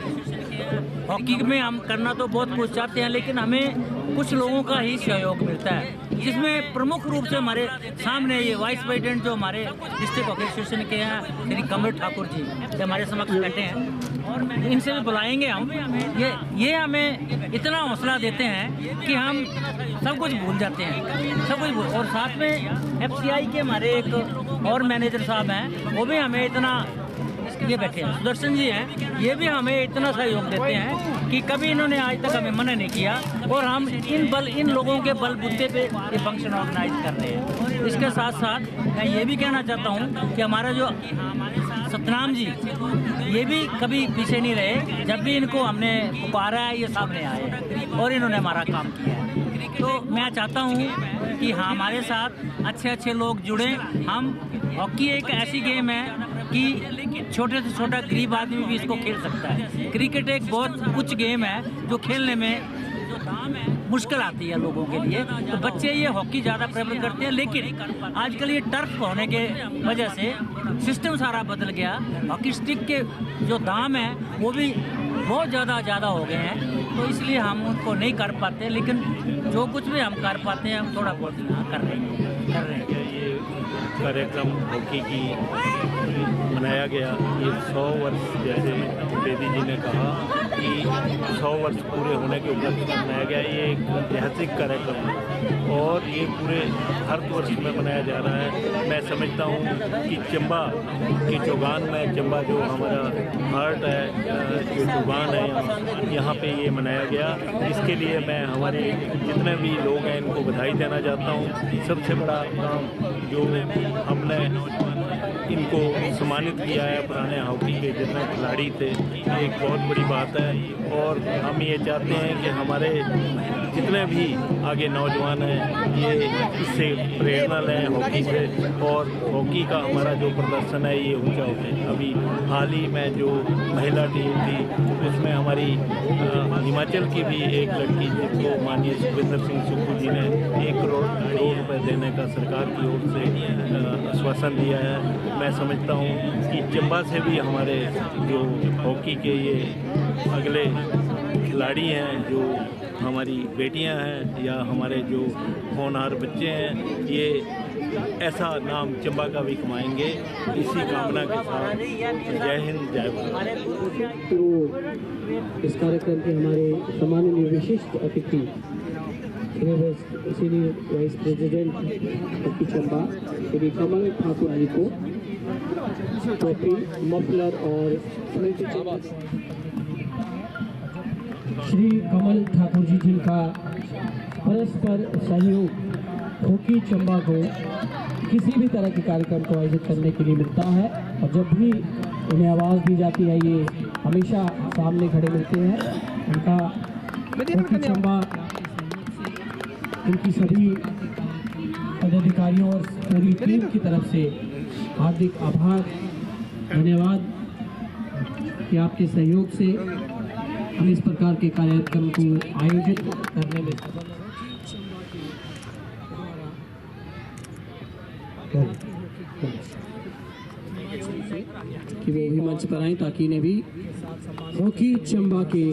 हॉकी में हम करना तो बहुत कुछ चाहते हैं, लेकिन हमें कुछ लोगों का ही सहयोग मिलता है, जिसमें प्रमुख रूप से हमारे सामने ये वाइस प्रेसिडेंट जो हमारे डिस्ट्रिक्ट हॉकी एसोसिएशन के हैं, श्री कमल ठाकुर जी, जो हमारे समक्ष बैठे हैं, और इनसे भी बुलाएंगे हम। ये हमें इतना हौसला देते हैं कि हम सब कुछ भूल जाते हैं, सब कुछ और साथ में FCI के हमारे एक और मैनेजर साहब हैं, वो भी हमें इतना, ये बैठे हैं सुदर्शन जी हैं, ये भी हमें इतना सहयोग देते हैं कि कभी इन्होंने आज तक हमें मना नहीं किया, और हम इन लोगों के बलबूते पे ये फंक्शन ऑर्गेनाइज कर रहे हैं। इसके साथ साथ मैं ये भी कहना चाहता हूँ कि हमारा जो सतनाम जी, ये भी कभी पीछे नहीं रहे, जब भी इनको हमने पुकारा है ये सामने आए और इन्होंने हमारा काम किया है। तो मैं चाहता हूँ कि हाँ, हमारे साथ अच्छे लोग जुड़ें। हम हॉकी एक ऐसी गेम है कि छोटे से छोटा गरीब आदमी भी इसको खेल सकता है। क्रिकेट एक बहुत उच्च गेम है जो खेलने में मुश्किल आती है लोगों के लिए, तो बच्चे ये हॉकी ज़्यादा प्रेफर करते हैं। लेकिन आजकल ये टर्फ होने के वजह से सिस्टम सारा बदल गया, हॉकी स्टिक के जो दाम है वो भी बहुत ज़्यादा हो गए हैं, तो इसलिए हम उनको नहीं कर पाते, लेकिन जो कुछ भी हम कर पाते हैं हम थोड़ा बहुत कर रहे हैं।
ये कार्यक्रम हॉकी की मनाया गया, ये 100 वर्ष, जैसे बेदी जी ने कहा कि 100 वर्ष पूरे होने के उपलक्ष्य में मनाया गया। ये एक ऐतिहासिक कार्यक्रम है और ये पूरे भारतवर्ष में मनाया जा रहा है। मैं समझता हूँ कि चंबा की चौगान में, चंबा जो हमारा हार्ट है, जो चौगान है, यहाँ पे ये मनाया गया। इसके लिए मैं हमारे जितने भी लोग हैं इनको बधाई देना चाहता हूँ। सबसे बड़ा काम जो हमने इनको सम्मानित किया है, पुराने हॉकी के जितने खिलाड़ी थे, ये एक बहुत बड़ी बात है। और हम ये चाहते हैं कि हमारे जितने भी आगे नौजवान हैं ये इससे प्रेरणा लें हॉकी से, और हॉकी का हमारा जो प्रदर्शन है ये ऊंचा उठे। अभी हाल ही में जो महिला टीम थी उसमें हमारी हिमाचल की भी एक लड़की, जिसको माननीय सुखविंदर सिंह सुक्खू जी ने 1 करोड़ रुपए देने का सरकार की ओर से आश्वासन दिया है। मैं समझता हूँ कि चंबा से भी हमारे जो हॉकी के ये अगले खिलाड़ी हैं, जो हमारी बेटियां हैं या हमारे जो होनहार बच्चे हैं, ये ऐसा नाम चंबा का भी कमाएंगे। इसी कामना के साथ जय हिंद, जय भारत।
तो इस कार्यक्रम के हमारे सम्माननीय विशिष्ट अतिथि senior vice president hockey Chamba Shri Kamal Thakur ji को टोपी, मफलर और श्री कमल ठाकुर जी जिनका परस्पर सहयोग हॉकी चंबा को किसी भी तरह के कार्यक्रम को आयोजित करने के लिए मिलता है, और जब भी उन्हें आवाज़ दी जाती है ये हमेशा सामने खड़े मिलते हैं। उनका हॉकी चंबा, उनकी सभी पदाधिकारियों और पूरी टीम की तरफ से हार्दिक आभार, धन्यवाद कि आपके सहयोग से हम इस प्रकार के कार्यक्रम को आयोजित करने में कि वो भी मंच पर आएँ ताकि इन्हें भी हॉकी चंबा के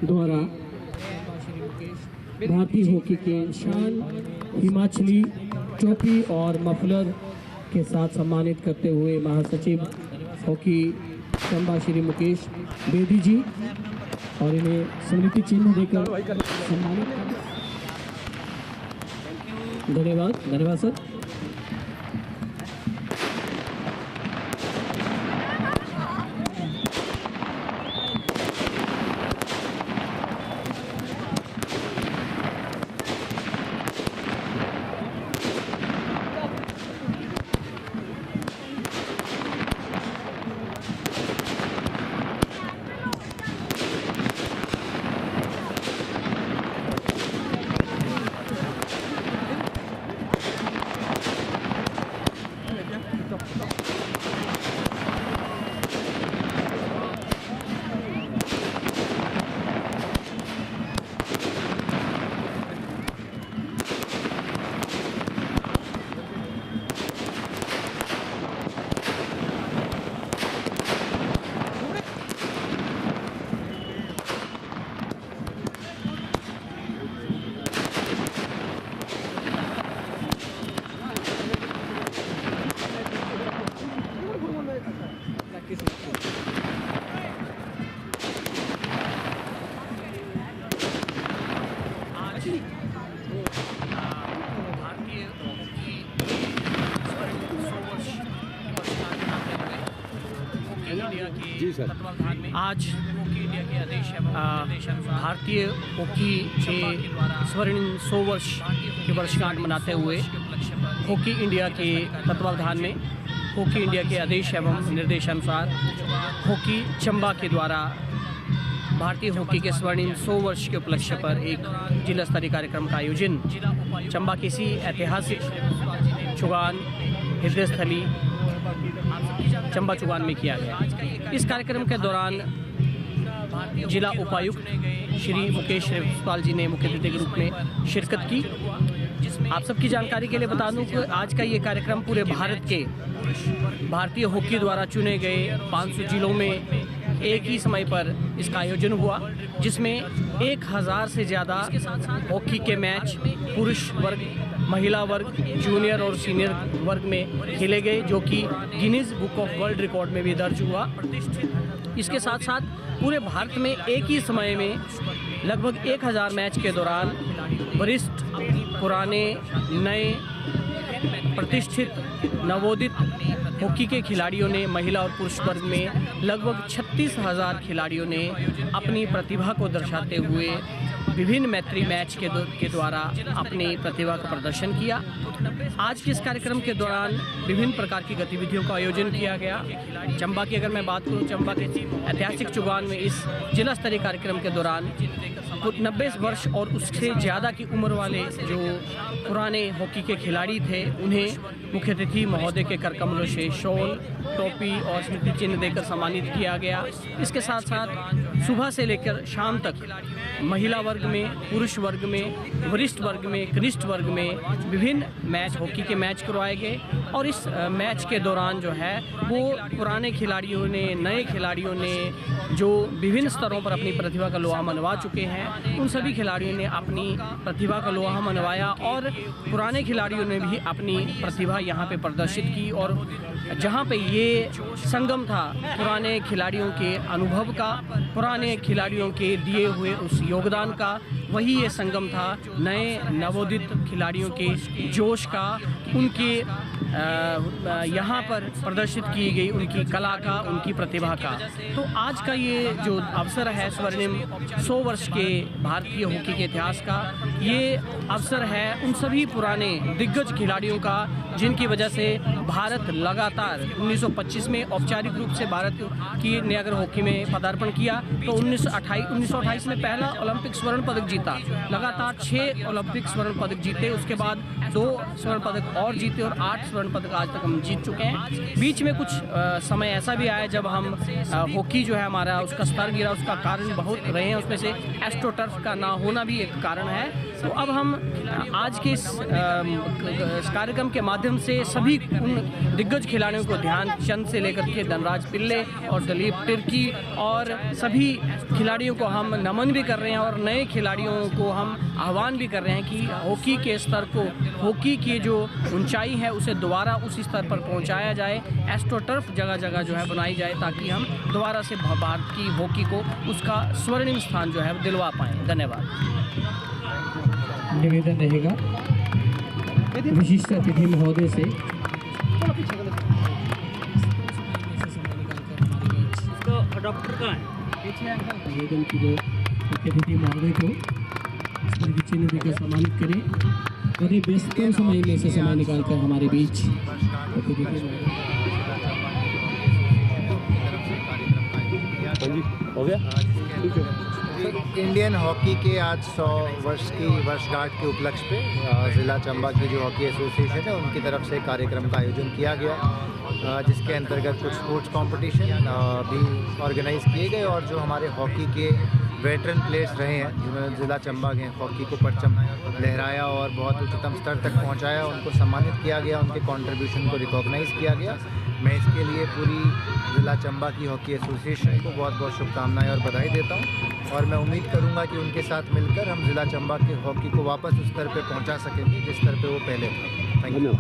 द्वारा भारतीय हॉकी के शान हिमाचली टोपी और मफलर के साथ सम्मानित करते हुए महासचिव हॉकी चंबा श्री मुकेश बेदी जी, और इन्हें स्मृति चिन्ह देकर सम्मानित। धन्यवाद, धन्यवाद सर।
जी सर।
आज भारतीय हॉकी के स्वर्णिम 100 वर्ष की वर्षगांठ मनाते हुए हॉकी इंडिया के तत्वावधान में हॉकी इंडिया के आदेश एवं निर्देशानुसार हॉकी चंबा के द्वारा भारतीय हॉकी के स्वर्णिम 100 वर्ष के उपलक्ष्य पर एक जिला स्तरीय कार्यक्रम का आयोजन चंबा की इसी ऐतिहासिक चुगान हृदय स्थली चंबा चुगान में किया गया। इस कार्यक्रम के दौरान जिला उपायुक्त श्री मुकेश पाल जी ने मुख्य अतिथि के रूप में शिरकत की। आप सबकी जानकारी के लिए बता दूं कि आज का ये कार्यक्रम पूरे भारत के भारतीय हॉकी द्वारा चुने गए 500 जिलों में एक ही समय पर इसका आयोजन हुआ, जिसमें 1000 से ज़्यादा हॉकी के मैच पुरुष वर्ग, महिला वर्ग, जूनियर और सीनियर वर्ग में खेले गए, जो कि Guinness book of world record में भी दर्ज हुआ। इसके साथ साथ पूरे भारत में एक ही समय में लगभग 1000 मैच के दौरान वरिष्ठ, पुराने, नए, प्रतिष्ठित, नवोदित हॉकी के खिलाड़ियों ने महिला और पुरुष वर्ग में लगभग 36,000 खिलाड़ियों ने अपनी प्रतिभा को दर्शाते हुए
विभिन्न मैत्री मैच के द्वारा अपनी प्रतिभा का प्रदर्शन किया। आज के इस कार्यक्रम के दौरान विभिन्न प्रकार की गतिविधियों का आयोजन किया गया। चंबा की अगर मैं बात करूं, चंबा के ऐतिहासिक चुगान में इस जिला स्तरीय कार्यक्रम के दौरान 90 वर्ष और उससे ज़्यादा की उम्र वाले जो पुराने हॉकी के खिलाड़ी थे उन्हें मुख्य अतिथि महोदय के करकमलों से शॉल, टोपी और स्मृति चिन्ह देकर सम्मानित किया गया। इसके साथ साथ सुबह से लेकर शाम तक महिला वर्ग में, पुरुष वर्ग में, वरिष्ठ वर्ग में, कनिष्ठ वर्ग में विभिन्न मैच, हॉकी के मैच करवाए गए। और इस मैच के दौरान जो है वो पुराने खिलाड़ियों ने, नए खिलाड़ियों ने जो विभिन्न स्तरों पर अपनी प्रतिभा का लोहा मनवा चुके हैं, उन सभी खिलाड़ियों ने अपनी प्रतिभा का लोहा मनवाया और पुराने खिलाड़ियों ने भी अपनी प्रतिभा यहाँ पे प्रदर्शित की। और जहाँ पे ये संगम था पुराने खिलाड़ियों के अनुभव का, पुराने खिलाड़ियों के दिए हुए उस योगदान का, वही ये संगम था नए नवोदित खिलाड़ियों के जोश का, उनके यहाँ पर प्रदर्शित की गई उनकी कला का, उनकी प्रतिभा का। तो आज का ये जो अवसर है स्वर्णिम 100 वर्ष के भारतीय हॉकी के इतिहास का, ये अवसर है उन सभी पुराने दिग्गज खिलाड़ियों का जिनकी वजह से भारत लगातार 1925 में औपचारिक रूप से भारत की ने अगर हॉकी में पदार्पण किया तो 1928 में पहला ओलंपिक स्वर्ण पदक जीता। लगातार 6 ओलंपिक स्वर्ण पदक जीते, उसके बाद 2 स्वर्ण पदक और जीते और 8 स्वर्ण पदक आज तक हम जीत चुके हैं। बीच में कुछ समय ऐसा भी आया जब हम हॉकी जो है हमारा उसका स्तर गिरा, उसका कारण बहुत रहे हैं, उसमें से एस्ट्रोटर्फ का ना होना भी एक कारण है। तो अब हम आज के इस कार्यक्रम के माध्यम से सभी उन दिग्गज खिलाड़ियों को, ध्यानचंद से लेकर के धनराज पिल्ले और दिलीप तिर्की और सभी खिलाड़ियों को हम नमन भी कर रहे हैं और नए खिलाड़ियों को हम आह्वान भी कर रहे हैं कि हॉकी के स्तर को, हॉकी की जो ऊंचाई है उसे दोबारा उसी स्तर पर पहुंचाया जाए। एस्ट्रोटर्फ जगह जगह जो है बनाई जाए ताकि हम दोबारा से भारत की हॉकी को उसका स्वर्णिम स्थान जो है दिलवा पाएँ। धन्यवाद।
निवेदन रहेगा विशिष्ट अतिथि महोदय से
डॉक्टर का
निवेदन की जो मुख्य अतिथि महोदय को स्मृति चिन्ह देकर सम्मानित करें और ये व्यस्तम समय में से समय निकालकर हमारे बीच
हो गया।
इंडियन हॉकी के आज 100 वर्ष की वर्षगांठ के उपलक्ष्य पे ज़िला चंबा की जो हॉकी एसोसिएशन है उनकी तरफ से कार्यक्रम का आयोजन किया गया, जिसके अंतर्गत कुछ स्पोर्ट्स कंपटीशन भी ऑर्गेनाइज किए गए और जो हमारे हॉकी के वेटरन प्लेयर्स रहे हैं जिन्होंने ज़िला चंबा के हॉकी को परचम लहराया और बहुत उच्चतम स्तर तक पहुंचाया, उनको सम्मानित किया गया, उनके कंट्रीब्यूशन को रिकॉग्नाइज़ किया गया। मैं इसके लिए पूरी ज़िला चंबा की हॉकी एसोसिएशन को बहुत बहुत शुभकामनाएं और बधाई देता हूं और मैं उम्मीद करूंगा कि उनके साथ मिलकर हम ज़िला चंबा के हॉकी को वापस उस स्तर पे पहुंचा सकेंगे जिस स्तर पे वो पहले था। Thank you.